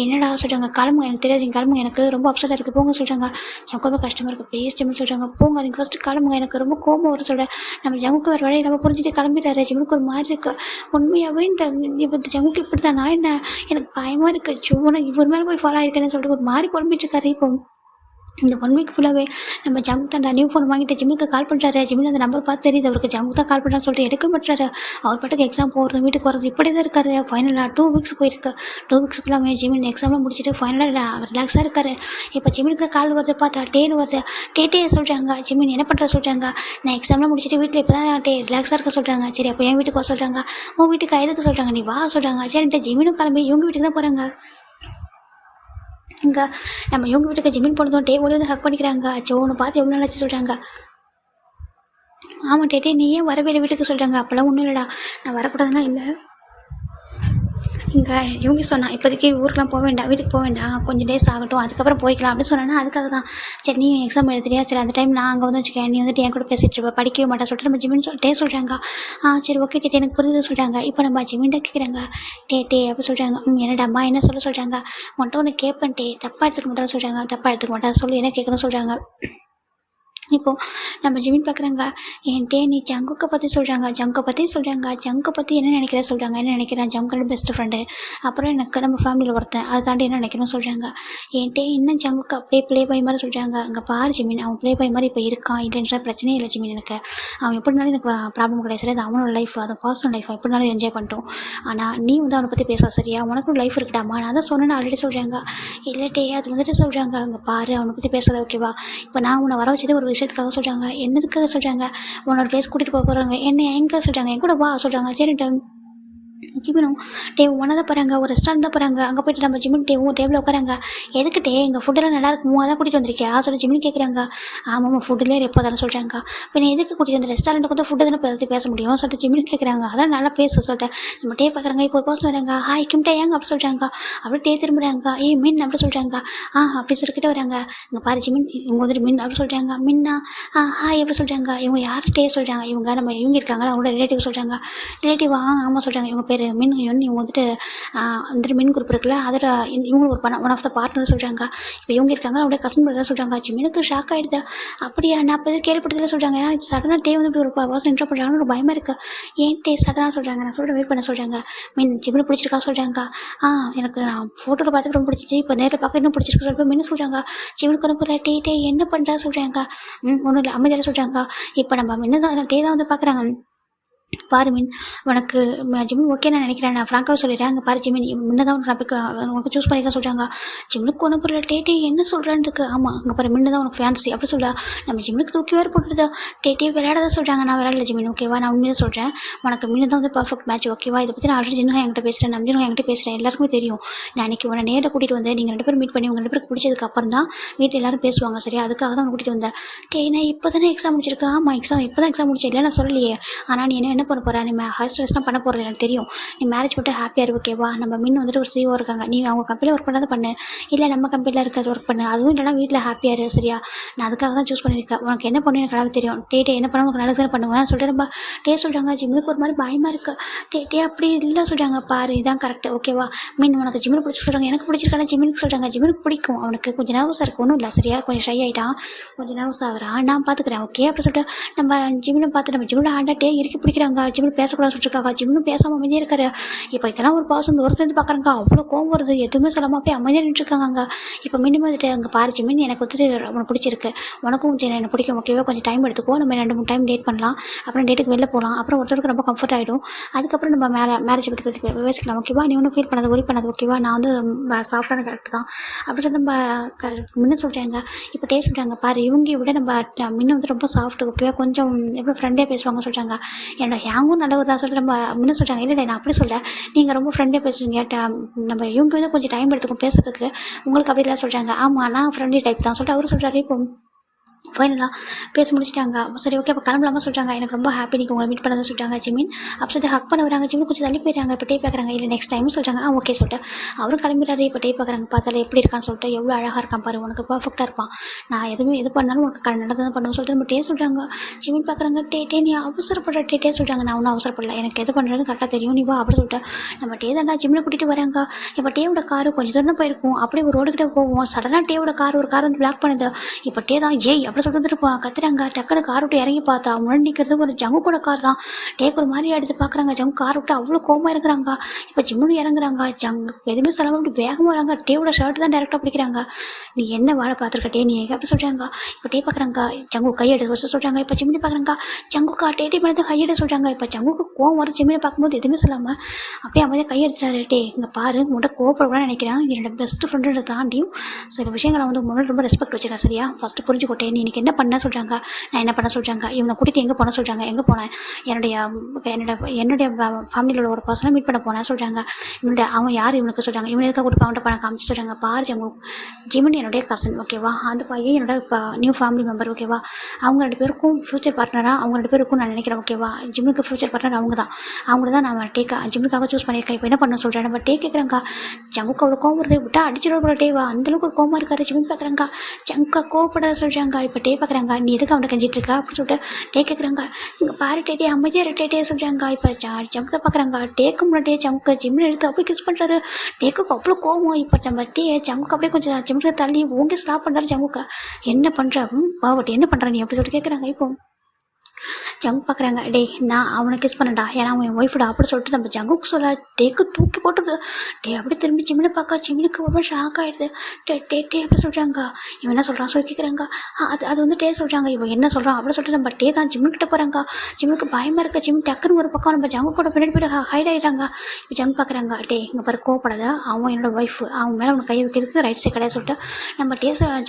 என்னடா சொல்கிறாங்க கிளம்புங்க எனக்கு தெரியாது நீங்கள் கிளம்புங்க எனக்கு ரொம்ப அப்செட்டாக இருக்குது போங்க சொல்கிறாங்க. ஜங்கு ரொம்ப கஷ்டமாக இருக்குது ப்ளீஸ் ஜிமின் சொல்கிறாங்க. போங்க நீங்கள் ஃபஸ்ட்டு கிளம்புங்க எனக்கு ரொம்ப கோபம் வரும் சொல்கிறேன். நம்ம ஜங்குக்கு வேறு வழி நம்ம புரிஞ்சுட்டு கிளம்பிடுறாரு. ஜிமினுக்கு ஒரு மாதிரி இருக்குது. உண்மையாகவே இந்த ஜங்குக்கு இப்படி தான் நான் என்ன எனக்கு பயமாக இருக்குது சூனா இவர் மேலே போய் ஃபாலோ ஆகிருக்கேன்னு சொல்லிட்டு ஒரு மாதிரி புலம்பிட்டு இருக்காரு. இப்போ இந்த 1 வீக் ஃபுல்லாகவே நம்ம ஜங்கு தான் நியூ ஃபோன் வாங்கிட்டு ஜிம்முக்கு கால் பண்ணுறாரு. ஜிம்மில் அந்த நம்பர் பார்த்து தெரியுது அவருக்கு ஜங்கு தான் கால் பண்ணுறான்னு சொல்லிட்டு எடுக்க மாட்டாரு. அவர் பாட்டுக்கு எக்ஸாம் போகிறது வீட்டுக்கு வரது இப்படி தான் இருக்காரு. ஃபைனலாக 2 வீக்ஸ் போயிருக்கு. 2 வீக்ஸ் ஃபுல்லாக ஜிமின் எக்ஸாம்லாம் முடிச்சுட்டு ஃபைனலாக ரிலாக்ஸாக இருக்காரு. இப்போ ஜிமினுக்கு கால் வருது பார்த்தா டேன்னு வருது. டே சொல்கிறாங்க. ஜிமின் என்ன பண்ணுற சொல்கிறாங்க. நான் எக்ஸாம்லாம் முடிச்சுட்டு வீட்டில் இப்போ தான் ரிலாக்ஸாக இருக்க சொல்கிறாங்க. சரி அப்போ என் வீட்டுக்கு வர சொல்கிறாங்க. உன் வீட்டுக்கு எதுக்கு சொல்கிறாங்க நீ வா சொல்கிறாங்க. சரின்ட்டு ஜிமினும் கிளம்பி இவங்க வீட்டுக்கு தான் போகிறாங்க. இங்கே நம்ம இவங்க வீட்டுக்கு ஜிமின் போனதும் டே ஓடி வந்து ஹக் பண்ணிக்கிறாங்க. அச்சோ ஒன்று பார்த்து எவ்வளோ நாளாச்சு சொல்கிறாங்க. ஆமாம் டே நீ ஏன் வரவே வீட்டுக்கு சொல்கிறாங்க. அப்போல்லாம் ஒன்றும் இல்லைடா நான் வரக்கூடாதுன்னா இல்லை. இங்கே இவங்க சொன்னா இப்போதைக்கு ஊருக்குலாம் போக வேண்டாம் வீட்டுக்கு போக வேண்டாம் கொஞ்சம் டேஸ் ஆகட்டும் அதுக்கப்புறம் போய்க்கலாம் அப்படின்னு சொன்னேன்னா அதுக்காக தான். சரி நீ எக்ஸாம் எழுதுறியா சரி அந்த டைம் நான் அங்கே வந்து வச்சுக்கேன் நீ வந்துட்டு என் கூட பேசிட்டு இருப்ப படிக்கவே மாட்டேன் சொல்லிட்டு நம்ம ஜிமின் டே சொல்கிறாங்க. சரி ஓகே டே எனக்கு புரியுது சொல்கிறாங்க. இப்போ நம்ம ஜிமின் தான் கேட்குறாங்க. டே அப்படி சொல்கிறாங்க. என்னடா அம்மா என்ன சொல்ல சொல்கிறாங்க. உன்ட்ட ஒன்று கேட்பேன் டே தப்பாக எடுத்துக்க மாட்டேன்னு சொல்கிறாங்க. தப்பாக எடுத்துக்க மாட்டேன் சொல்லி என்ன கேட்கணும்னு சொல்கிறாங்க. இப்போது நம்ம ஜிமின் பார்க்குறாங்க. என்கிட்ட நீ ஜங்குக்கை பற்றி சொல்கிறாங்க. ஜங்கை பற்றி என்ன நினைக்கிற சொல்கிறாங்க. என்ன நினைக்கிறேன் ஜங்கோட பெஸ்ட் ஃப்ரெண்டு அப்புறம் எனக்கு நம்ம ஃபேமிலியில் ஒருத்தன் அதை தாண்டி என்ன நினைக்கணும்னு சொல்கிறாங்க. என்கிட்ட என்ன ஜங்குக்கு அப்படியே ப்ளே பாய் மாதிரி சொல்கிறாங்க. அங்கே பாரு ஜிமின் அவன் ப்ளே பாய் மாதிரி இப்போ இருக்கான் இல்லைன்ற பிரச்சனையே இல்லை ஜிமின் எனக்கு அவன் எப்படினாலும் எனக்கு ப்ராப்ளம் கிடையாது சரி அது அவனோட லைஃப் அது பர்சனல் லைஃப் எப்படினாலும் என்ஜாய் பண்ணிட்டோம். ஆனால் நீ வந்து அவனை பற்றி பேச சரியா உனக்கும் லைஃப் இருக்குடாமா நான் தான் சொன்னேன்னு ஆல்ரெடி சொல்கிறாங்க. இல்லட்டே அது வந்துட்டு சொல்கிறாங்க. அங்கே பாரு அவனை பற்றி பேசாத ஓகேவா. இப்போ நான் உன்னை வர வச்சது ஒரு விஷயத்துக்காக சொல்கிறாங்க. என்னதுக்காக சொல்கிறாங்க. உன்னோட பிளேஸ் கூட்டிகிட்டு போக போகிறாங்க. என்ன எங்கே சொல்கிறாங்க. என் கூட வா சொல்கிறாங்க. சரின்ட்டு ஜிமினும் டேவும் ஒன்றா தான் போகிறாங்க. ஒரு ரெஸ்டாரண்ட் தான் போகிறாங்க. அங்கே போய்ட்டு நம்ம ஜிமின் டேவும் டேபிளில் உட்காராங்க. எதுக்கு டே எங்கள் ஃபுட்டெல்லாம் நல்லா இருக்குமோ அதான் கூட்டிகிட்டு வந்திருக்கேன் சொல்லி ஜிமின் கேட்குறாங்க. ஆமாம் ஃபுட்டுலேயே எப்போ தானே சொல்கிறாங்க. இப்போ நீ எதுக்கு கூட்டிகிட்டு வந்து ரெஸ்டாரண்ட்டுக்கு வந்து ஃபுட்டு தானே பற்றி பேச முடியும் சொல்லிட்டு ஜிமின் கேட்குறாங்க. அதான் நல்லா பேச சொல்லிட்டு நம்ம டே பார்க்குறாங்க. இப்போ ஒரு பர்சன் வராங்க. ஹாய் கிம்டே ஏங்க அப்படி சொல்கிறாங்க. அப்படியே டே திரும்புகிறாங்க. மின் அப்படி சொல்கிறாங்க. அப்படி சொல்லிக்கிட்டே வராங்க. இங்கே பாரு ஜிமின் இவங்க வந்துட்டு மின் அப்படி சொல்கிறாங்க. மின்னா ஹாய் எப்படி சொல்கிறாங்க. இவங்க யார் டே சொல்கிறாங்க. இவங்க இருக்காங்களா அவங்களோட ரிலேட்டிவ் சொல்கிறாங்க. ரிலேட்டிவ் ஆமாம் சொல்கிறாங்க. இவங்க பேர் மின் இவங்க வந்துட்டு மின் குரூப் இருக்குல்ல அதோட இவங்களும் ஒரு ஒன் ஆஃப் த பார்ட்னர் சொல்கிறாங்க. இப்போ இவங்க இருக்காங்க அவங்களோட கசின் பிரதர் சொல்கிறாங்க. ஜிமினுக்கு ஷாக் ஆகிடுது. அப்படியா நான் அப்போ எதுவும் கேள்விப்பட்டதில்லை சொல்கிறாங்க. ஏன்னா சடனாக டே வந்து இப்படி ஒரு பர்சன் இன்ட்ரோ பண்ணுறாங்கன்னு ஒரு பயமாக இருக்குது. ஏன் டே சடனாக சொல்கிறாங்க. நான் சொல்கிறேன் வெயிட் பண்ண சொல்கிறாங்க. மின் ஜிமினு பிடிச்சிருக்கா சொல்கிறாங்க. எனக்கு நான் ஃபோட்டோவில் பார்த்து ரொம்ப பிடிச்சிச்சு இப்போ நேரில் பார்க்க இன்னும் பிடிச்சிருக்கு சொல்லிட்டு மின்னு சொல்கிறாங்க. ஜிமினுக்கு ரொம்ப டே என்ன பண்ணுறா சொல்கிறாங்க. ஒன்றும் இல்லை அமைதியாக சொல்கிறாங்க. இப்போ நம்ம மின்னு தான் டே தான் வந்து பார்க்குறாங்க. பாரு மீன் உனக்கு ஜிமின் ஓகே நான் நினைக்கிறேன். நான் ஃப்ராங்காக சொல்லிடுறேன். அங்கே பாரு ஜிமின் முன்ன தான் உனக்கு சூஸ் பண்ணிக்க சொல்கிறாங்க. ஜிம்னுக்கு ஒன்றும் புரியல. டேட்டே என்ன சொல்கிறேன்னுக்கு. ஆமாம் அங்கே பாரு முன்ன தான் உனக்கு ஃபேன்சி அப்படி சொல்ல நம்ம ஜிம்னுக்கு தூக்கி வேறு போட்டுருதா. டேட்டே விளையாட சொல்கிறாங்க. நான் விளையாடல ஜிமின் ஓகேவா. நான் உண்மையாக சொல்கிறேன். உனக்கு முன்ன தான் வந்து பர்ஃபெக்ட் மேட்ச் ஓகேவா. இதை பற்றி நான் ஆல்ரெடி ஜின்னும் என்கிட்ட பேசுகிறேன். நம்ம ஜின்னும் என்கிட்ட பேசுகிறேன். எல்லாருக்குமே தெரியும். நான் அன்றைக்கி உன்னை நேரில் கூட்டிகிட்டு வந்தேன். நீங்கள் 2 பேரும் மீட் பண்ணி உங்கள் 2 பேருக்கு பிடிச்சதுக்கு அப்புறம் தான் வீட்டில் எல்லாரும் பேசுவாங்க சரியா. அதுக்காக தான் கூட்டிகிட்டு வந்தேன். நான் இப்போ தானே எக்ஸாம் முடிச்சிருக்கேன். ஆமாம் இப்போ தான் எக்ஸாம் முடிச்சேன். இல்லை நான் சொல்லலையே. ஆனால் நீ என்ன பண்ண போகிற. நீ ஹவுஸ் வைஸ்லாம் பண்ண போகிறது எனக்கு தெரியும். நீ மேரேஜ் பண்ணிட்டு ஹாப்பியாக இரு ஓகேவா. நம்ம மின் வந்துட்டு ஒரு CEO இருக்காங்க. நீ அவங்க கம்பெனியில் ஒர்க் பண்ணாத பண்ணு. இல்லை நம்ம கம்பெனியில் இருக்கிறது ஒர்க் பண்ணு. அதுவும் இல்லைனா வீட்டில் ஹாப்பியாக இரு சரியா. நான் அதுக்காக தான் சூஸ் பண்ணியிருக்கேன். உனக்கு என்ன பண்ணு எனக்கு நல்லா தெரியும். டேட்டே என்ன பண்ண உனக்கு நல்லது தானே பண்ணுவேன் சொல்லிட்டு நம்ம சொல்கிறாங்க. ஜிம்முக்கு ஒரு மாதிரி பயமாக இருக்குது. டே அப்படி இல்லை சொல்கிறாங்க. பாரு இதான் கரெக்ட் ஓகேவா. மீன் உனக்கு ஜிம்முக்கு பிடிச்சி சொல்கிறாங்க. எனக்கு பிடிச்சிருக்கான ஜிம்முக்கு சொல்கிறாங்க. ஜிம்முக்கு பிடிக்கும். அவனுக்கு கொஞ்சம் நர்வஸாக இருக்கும். ஒன்றும் இல்லை சரியா. கொஞ்சம் ஷை ஆகிட்டான். கொஞ்சம் நர்வஸ் ஆகுறான். நான் பார்த்துக்கிறேன் ஓகே அப்படி சொல்லிட்டு நம்ம ஜிம்மினை பார்த்து நம்ம ஜிம்மில் ஆண்டாட்டே இறுக்கி பிடிக்கிறாங்க. ஜிம்மில் பேசக்கூடாது சொல்லிருக்காங்க. ஜிம்மும் பேசாமல் அமைதியாக இருக்காரு. இப்போ இதெல்லாம் ஒரு பாசம் ஒருத்தருந்து பார்க்குறாங்க. அவ்வளோ கோவம் வருது. எதுவுமே சொல்லாமல் அப்படியே அமைதியாக நின்றுருக்காங்க. அங்கே இப்போ மினிமம் வந்துட்டு அங்கே பாரு ஜிம்மின் எனக்கு வந்துட்டு உனக்கு பிடிச்சிருக்கு. உனக்கும் எனக்கு பிடிக்கும் ஓகேவா. கொஞ்சம் டைம் எடுத்துக்கோ. நம்ம 2-3 டைம் டேட் பண்ணலாம். அப்புறம் டேட்டுக்கு வெளில போகலாம். அப்புறம் ஒருத்தருக்கு ரொம்ப கம்ஃபர்ட் ஆகிடும். அதுக்கப்புறம் நம்ம மேரேஜ் பற்றி பேசிக்கலாம் ஓகேவா. நீ ஒன்றும் ஃபீல் பண்ணாது ஒரி பண்ணாது ஓகேவா. நான் வந்து சாஃப்டான கரெக்ட் தான் அப்படி சொல்லி நம்ம முன்ன சொல்கிறாங்க. இப்போ டேஸ்ட் சொல்கிறாங்க. பாரு இவங்க விட நம்ம முன்ன வந்து ரொம்ப சாஃப்ட் ஓகேவா. கொஞ்சம் எப்படி ஃப்ரெண்டாக பேசுவாங்க சொல்கிறாங்க. என்னோட ஹேங்கும் நல்லவர் தான் சொல்லிட்டு நம்ம முன்ன சொல்கிறாங்க. இல்லை நான் அப்படி சொல்ல நீங்கள் ரொம்ப ஃப்ரெண்டாக பேசுவீங்க. நம்ம இவங்க வந்து கொஞ்சம் டைம் எடுத்துக்கும் பேசுறதுக்கு. உங்களுக்கு அப்படி இல்லை சொல்கிறாங்க. ஆமாம் நான் ஃப்ரெண்ட்லி டைப் தான் சொல்லிட்டு அவர் சொல்கிறாரு. இப்போ ஃபைனலாக பேசி முடிச்சிட்டாங்க. சரி ஓகே அப்போ கிளம்பலாமா சொல்கிறாங்க. எனக்கு ரொம்ப ஹாப்பி நீங்கள் உங்களை மீட் பண்ணதான் சொல்லிட்டாங்க ஜிமின். அப்போ சொல்லிட்டு ஹக் பண்ண வராங்க. ஜிமின் கொஞ்சம் தள்ளி போயிடுறாங்க. இப்போ டே பார்க்குறாங்க. இல்லை நெக்ஸ்ட் டைம் சொல்கிறாங்க. ஓகே சொல்லிட்டு அவரும் கிளம்பிடுறாரு. இப்போ டே பார்க்குறாங்க. பார்த்தாலே எப்படி இருக்கான்னு சொல்லிட்டு எவ்வளோ அழகாக இருக்கான் பாரு. உனக்கு பர்ஃபெக்டாக இருப்பான். நான் எது பண்ணாலும் உனக்கு நல்லதாக தான் பண்ணுவோம் சொல்லிட்டு நம்ம டே சொல்கிறாங்க. ஜிமின் பார்க்குறாங்க. டே நீ அவசரப்படுற டே சொல்கிறாங்க. நான் ஒன்றும் அவசரப்படல. எனக்கு எது பண்ணுறதுன்னு கரெக்டாக தெரியும். நீ வா அப்படி சொல்லிட்டு நம்ம டே தாண்டா ஜிம்மில் கூட்டிகிட்டு வராங்க. இப்போ டேவோட காரு கொஞ்சம் தூரம் போயிருக்கும். அப்படியே ஒரு ரோடுக்கிட்ட போவோம். சடனாக டேவோட ஒரு கார் வந்து பிளாக் பண்ணுது. இப்போ டே தான் அப்படி சொல்லிட்டு வந்துட்டு கத்துறாங்க. டக்குனு கார் விட்டு இறங்கி பார்த்தா முன்னாடி நிற்கிறது ஒரு ஜங்குக்கூட கார் தான். டேக்கு ஒரு மாதிரி எடுத்து பார்க்குறாங்க. ஜங்கு கார் விட்டு அவ்வளோ கோவமாக இருக்கிறாங்க. இப்போ ஜிம்முன்னு இறங்குறாங்க. எதுவுமே சொல்லாமல் அப்படி வேகமாக வராங்க. டேவோட ஷர்ட் தான் டேரெக்டாக பிடிக்கிறாங்க. நீ என்ன வேலை பார்த்துருக்க டே நீ அப்படி சொல்கிறாங்க. இப்போ டே பார்க்குறாங்க. ஜங்கு கையெடு சொல்கிறாங்க. இப்போ ஜிம்மினி பார்க்குறாங்க. ஜங்குக்கா டே மேலே கையெடு சொல்கிறாங்க. இப்போ ஜங்குக்கு கோவம் வரும். ஜிம்மினி பார்க்கும்போது எதுவுமே சொல்லாமல் அப்படியே அமைதியாக கையெடுத்துறாரு. டே இங்கே பாரு உங்கள்கிட்ட கோவப்படக்கூடாது நினைக்கிறேன். என்னோட பெஸ்ட் ஃப்ரெண்டை தாண்டியும் சில விஷயங்களை வந்து முன்னாடி ரொம்ப ரெஸ்பெக்ட் வச்சுருக்கேன் சரியா. ஃபஸ்ட்டு புரிஞ்சுக்கோட்டே நீ இன்னைக்கு என்ன பண்ண சொல்கிறாங்க. நான் என்ன பண்ண சொல்கிறாங்க. இவனை கூட்டிகிட்டு எங்கே போன சொல்கிறாங்க. எங்கே போனேன் என்னுடைய ஃபேமிலியில் ஒரு பர்சனை மீட் பண்ண போனேன் சொல்கிறாங்க. அவன் யார் இவனுக்கு சொல்கிறாங்க. இவனை எதுக்காக கூட்டு அவன்கிட்ட பணம் காமிச்சு சொல்கிறாங்க. பாரு ஜிமின் என்னுடைய கசன் ஓகேவா. அந்த பையன் என்னோட நியூ ஃபேமிலி மெம்பர் ஓகேவா. அவங்க 2 பேருக்கும் ஃப்யூச்சர் பார்ட்னராக அவங்க 2 பேருக்கும் நான் நினைக்கிறேன் ஓகேவா. ஜிம்முக்கு ஃப்யூச்சர் பார்ட்னர் அவங்க தான். அவங்கள தான் நான் ஜிம்முக்காக சூஸ் பண்ணியிருக்கேன். இப்போ என்ன பண்ண சொல்கிறேன். நம்ம கேட்குறாங்க. ஜங்குக்கு அவ்வளோ கோவம் வருது. விட்டா அடிச்சிட போல டேவா அந்தளவுக்கு ஒரு கோவமாக இருக்காரு. ஜிமின் பார்க்குறாங்க. ஜங்கா கோவப்படாத சொல்கிறாங்க. இப்போ பார்க்குறாங்க. நீ எதுக்கு அவனை கஞ்சிட்டு இருக்கா அப்படி சொல்லிட்டு கேட்குறாங்க. இங்கே பாரு டேட்டே அமைதியாக டேட்டே சொல்கிறாங்க. இப்போ ஜங்கத்தை பார்க்குறாங்க. டேக்கு முன்னாடியே ஜங்குக்கு ஜிம்மில் எடுத்து அப்படியே கிஸ் பண்ணுறாரு. டேக்குக்கு அவ்வளோ கோவம். இப்போ நம்ம ஜங்குக்கு அப்படியே கொஞ்சம் ஜிம்மில் தள்ளி ஓங்கி ஸ்டாப் பண்ணுறாரு. ஜங்குக்கா என்ன பண்ணுற பாவட்டி என்ன பண்ணுற நீ அப்படி சொல்லிட்டு கேட்குறாங்க. இப்போ ஜங்கு பார்க்குறாங்க. டே நான் அவனை கிஸ் பண்ணடா ஏன்னா அவன் என் ஒய்ஃபுடா அப்படி சொல்லிட்டு நம்ம ஜங்குக்கு சொல்ல டேக்கு தூக்கி போட்டுருது. அப்படி திரும்பி ஜிம்மினை பார்க்க ஜிம்மினுக்கு ரொம்ப ஷாக் ஆகிடுது. டே அப்படி சொல்கிறாங்க. இவன் என்ன சொல்கிறான் சொல்லி கேட்குறாங்க. அது வந்து சொல்கிறாங்க. இவன் என்ன சொல்கிறான் அப்படி சொல்லிட்டு நம்ம தான் ஜிம்முக்கிட்ட போகிறாங்க. ஜிம்முக்கு பயமாக இருக்க. ஜிம் டக்குன்னு ஒரு பக்கம் நம்ம ஜங்கு கூட பின்னாடி போய்ட்டு ஹைட் ஆகிடுறாங்க. இப்போ ஜங்கு பார்க்குறாங்க. இங்கே பாரு கோவப்படாத அவன் என்னோட ஒய்ஃபு அவன் மேலே அவனை கை வைக்கிறதுக்கு ரைட் சைட் கிடையாது சொல்லிட்டு நம்ம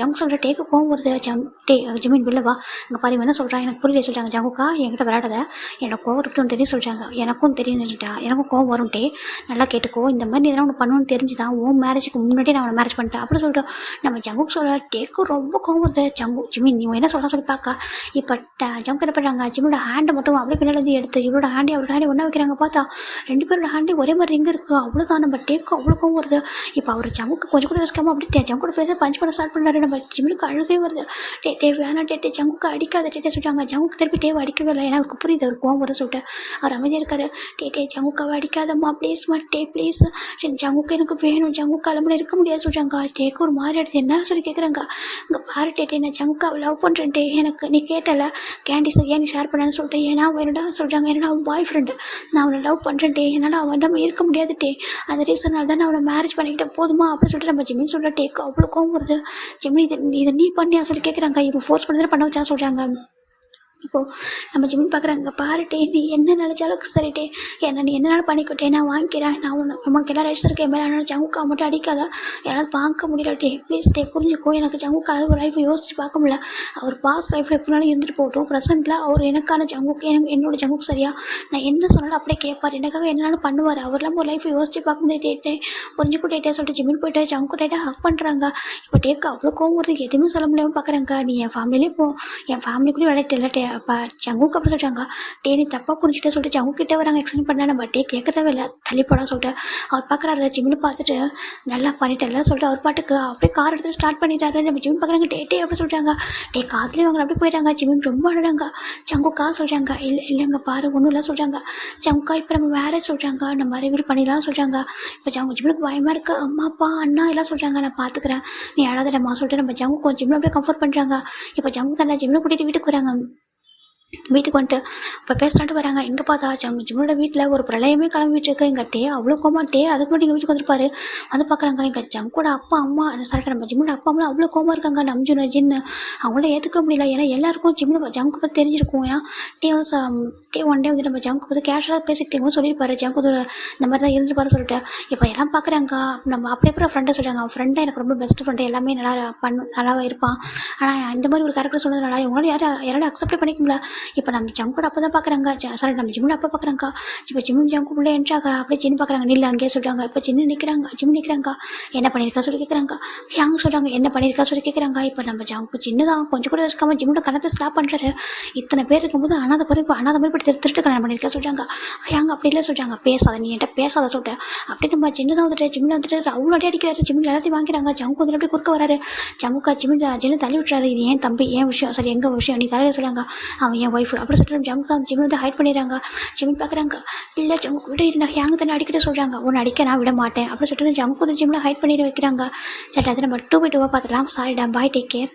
ஜங்கு சொல்கிற டேக்கு கோவம் வருது. ஜிமின் வெளில வா இங்கே பாரு இவன் என்ன சொல்கிறான் எனக்கு புரியல சொல்கிறாங்க. ஜங்குக்கா என்கிட்ட விளையாடாத என்னோட கோவத்துக்கிட்ட தெரியும் சொல்கிறாங்க. எனக்கும் தெரியும்ட்டா எனக்கும் கோவம் வரும்ட்டே நல்லா கேட்டுக்கோ. இந்த மாதிரி இதெல்லாம் ஒன்று பண்ணணும்னு தெரிஞ்சு தான் உன் மேரேஜுக்கு முன்னாடியே நான் அவனை மேரேஜ் பண்ணிட்டேன் அப்படி சொல்லிட்டு நம்ம ஜங்குக்கு சொல்ல டேக்கும் ரொம்ப கோவம் வருது. ஜிமின் நீ என்ன சொல்கிறான் சொல்லி பார்க்க. இப்போ ஜங்கு என்ன பண்ணுறாங்க. ஜிம்மோட ஹேண்டை மட்டும் அப்படியே பின்னாடி எடுத்து இவரோட ஹேண்டே அவரோட ஹேண்டே ஒன்றா வைக்கிறாங்க. பார்த்தா 2 பேரோட ஹேண்டே ஒரே மாதிரி ரிங்கு இருக்குது. அவ்வளோதான் நம்ம டேக்கும் அவ்வளோ கோவம் வருது. இப்போ அவர் ஜங்குக்கு கொஞ்சம் கூட யோசிக்காமல் அப்படியே ஜங்கோட பேச பஞ்ச் பண்ண ஸ்டார்ட் பண்ணுறாரு. நம்ம ஜிம்முக்கு அழுகே வருது. டே வேணா ஜங்குக்கு அடிக்காத சொல்கிறாங்க. ஜங்குக்கு திருப்பி அடிக்கவே இல்லை. ஏன்னா அவருக்கு புரியுது அவர் கோவம் வர சொல்லிட்டு அவர் அமைதியாக இருக்காரு. ஜங்குக்காவை அடிக்காதம்மா ப்ளீஸ்மா ப்ளீஸ் ஜங்குக்கு எனக்கு வேணும். ஜங்கு கிளம்புல இருக்க முடியாது சொல்கிறாங்க. டேக்கு ஒரு மாதிரி எடுத்து என்ன சொல்லி கேட்குறாங்க. இங்கே பாரு நான் ஜங்குக்காவை லவ் பண்ணுறேன். எனக்கு நீ கேட்டல கேண்டி சரியா நீ ஷேர் பண்ணான்னு சொல்லிட்டு ஏன்னா அவன் என்னடா சொல்கிறாங்க. என்னடா அவன் பாய் ஃப்ரெண்டு நான் அவனை லவ் பண்ணுறேன். என்னால் அவன் தான் இருக்க முடியாது. அந்த ரீசனால் தான் நான் அவனை மேரேஜ் பண்ணிக்கிட்டேன் போதுமா அப்படி சொல்லிட்டு நம்ம ஜிம்மின்னு சொல்கிற டேக்கு அவ்வளோ கோவம் வருது. ஜிம்மி இதை நீ பண்ணியா சொல்லி கேட்குறாங்க. இவன் ஃபோர்ஸ் பண்ணி பண்ண வச்சா சொல்கிறாங்க. இப்போது நம்ம ஜிம்மின்னு பார்க்குறாங்க பாருட்டே நீ என்ன நினச்சாலும் சரிட்டே நீ என்னென்னாலும் பண்ணிக்கிட்டே நான் வாங்கிக்கிறேன் நான் உனக்கு எல்லா ரைட்ஸ் இருக்கேன் மேலே ஆனால் ஜங்குக்கா மட்டும் அடிக்காத என்னால் பார்க்க முடியலட்டே ப்ளீஸ் டே புரிஞ்சுக்கோ எனக்கு ஜங்குக்கா ஒரு லைஃப்பை யோசிச்சு பார்க்க முடியல அவர் பாஸ்ட் லைஃப்பில் எப்படினாலும் இருந்துட்டு போகட்டும் ப்ரெசென்ட்டில் அவர் எனக்கான ஜங்குக்கு என்னோட ஜங்குக்கு சரியா நான் என்ன சொன்னாலும் அப்படியே கேட்பார் எனக்காக என்னென்னாலும் பண்ணுவார் அவர்லாம் ஒரு லைஃப்பை யோசிச்சு பார்க்க முடியாது புரிஞ்சுக்கோ டேட்டே சொல்லிட்டு ஜிம்மின் போயிட்டு ஜங்கு டேட்டா ஹக் பண்ணுறாங்க இப்போ டேக்கு அவ்வளோ கோவம் வருது எதுவுமே சொல்ல முடியாமல் பார்க்குறாங்க நீ என் ஃபேமிலியே என் ஃபேமிலிக்குள்ளேயும் விளையாட்டு இல்லை அப்போ ஜங்குக்கு அப்படி சொல்கிறாங்க நீ தப்பாக புரிஞ்சுட்டே சொல்லிட்டு ஜங்கு கிட்டே வராங்க எக்ஸ்பிளைன் பண்ண நம்ம கேட்க தேவையில்லை தள்ளிப்படா சொல்லிட்டு அவர் பார்க்குறாரு ஜிம்மின்னு பார்த்துட்டு நல்லா பண்ணிட்டல சொல்லிட்டு அவர் பாட்டுக்கு அப்படியே கார் எடுத்துட்டு ஸ்டார்ட் பண்ணிட்டாரு நம்ம ஜிம்மின் பார்க்குறாங்க டே அப்படி சொல்கிறாங்க காதுலேயே அவங்க அப்படியே போயிடறாங்க ஜிம்மின் ரொம்ப அழகாங்க ஜங்குக்கா சொல்கிறாங்க இல்லைங்க பாரு ஒன்றும் இல்லை சொல்கிறாங்க ஜங்குக்கா இப்போ நம்ம வேற சொல்கிறாங்க நம்ம ரிவீல் பண்ணிடலாம் சொல்கிறாங்க இப்போ ஜிம்மினுக்கு பயமாக இருக்குது அம்மா அப்பா அண்ணா எல்லாம் சொல்கிறாங்க நான் பார்த்துக்கிறேன் நீ அழாதடம்மா சொல்லிட்டு நம்ம ஜங்கு கொஞ்சம் ஜிம்மில் அப்படியே கம்ஃபர்ட் பண்ணுறாங்க இப்போ ஜங்கு தண்டா ஜிம்மில் கூட்டிகிட்டு வீட்டுக்கு வராங்க வீட்டுக்கு வந்துட்டு இப்போ பேசுகிறான்ட்டு வராங்க எங்கே பார்த்தா ஜிம்மினோட வீட்டில் ஒரு பிரளயமே கிளம்பிட்டு இருக்கு எங்கள் அவ்வளோ கோமாட்டே அதுக்கு மட்டும் எங்கள் வீட்டுக்கு வந்திருப்பாரு வந்து பார்க்குறாங்க எங்கள் ஜங்கோட அப்பா அம்மா சாரி நம்ம ஜிம்மோட அப்பா அம்மா அவ்வளோ கோமா இருக்காங்க நம்ஜுன ஜின்னு அவங்கள ஏற்றுக்க முடியல ஏன்னா எல்லாருக்கும் ஜிம்மில் ஜங்கு பற்றி தெரிஞ்சிருக்கும் ஏன்னா ஒன் டே வந்து நம்ம ஜங்கு வந்து கேஷுவலாக பேசிக்கிட்டே சொல்லியிருப்பாரு ஜங்கு இந்த மாதிரி தான் இருந்துருப்பாரு சொல்லிட்டு இப்போ எல்லாம் பார்க்குறாங்க நம்ம அப்படியே அப்புறம் ஃப்ரெண்டை சொல்கிறாங்க அவன் ஃப்ரெண்டை எனக்கு ரொம்ப பெஸ்ட் ஃப்ரெண்டு எல்லாமே நல்லாவே இருப்பான் ஆனால் இந்த மாதிரி ஒரு கேரக்டர் சொன்னதுனால இவங்களால யாராலும் அக்செப்ட் பண்ணிக்க முடியல இப்போ நம்ம ஜங்கோட அப்போ தான் பார்க்குறாங்க சாரி நம்ம ஜிம்மோட அப்பா பார்க்குறாங்க இப்போ ஜங்கு உள்ளே என்ட்ராங்க அப்படியே சின்ன பார்க்குறாங்க நில்ல அங்கேயே சொல்கிறாங்க இப்போ சின்ன நிற்கிறாங்க என்ன பண்ணியிருக்கா சொல்லி கேட்குறாங்க யாங்க சொல்கிறாங்க என்ன பண்ணியிருக்கா சொல்லி கேட்குறாங்க இப்போ நம்ம ஜங்கு சின்ன தான் கொஞ்சம் கூட இருக்காமல் ஜிம்மோட கணத்தை ஸ்டாப் பண்ணுறாரு இத்தனை பேர் இருக்கும்போது அனாத மாதிரி திருட்டு கல்யாணம் பண்ணியிருக்கா சொல்கிறாங்க யாங்க அப்படி இல்லை சொல்கிறாங்க பேசாத நீ என்கிட்ட பேசாத சொல்லிட்டு அப்படி நம்ம சின்ன தான் வந்துட்டு ஜிம்மில் வந்துட்டு அவ்வளோ அடி அடிக்கிறாரு ஜிம்மில் எல்லாத்தையும் வாங்கிறாங்க ஜங்கு வந்து அப்படியே குறுக்க வராரு ஜங்குக்கா ஜிம்மில் தள்ளி விட்டுறாரு இது ஏன் தம்பி ஏன் விஷயம் சரி எங்கள் விஷயம் நீ தலையில் சொல்லுங்க அவன் என் ஒய்ஃபு அப்படி சொல்லிட்டு ஜங்கு தான் ஜிம்மில் வந்து ஹைட் பண்ணிடுறாங்க ஜிம்மில் பார்க்குறாங்க இல்லை ஜங்கு விட இல்லை யாங்க தானே அடிக்கிட்ட சொல்கிறாங்க ஒன்று அடிக்க நான் விட மாட்டேன் அப்படி சொல்லிட்டு ஜங்கு வந்து ஜிம்மில் ஹைட் பண்ணிட்டு வைக்கிறாங்க சரி அதை நம்ம 2x2 பார்த்துக்கலாம் சாரிடா பாய் டேக் கேர்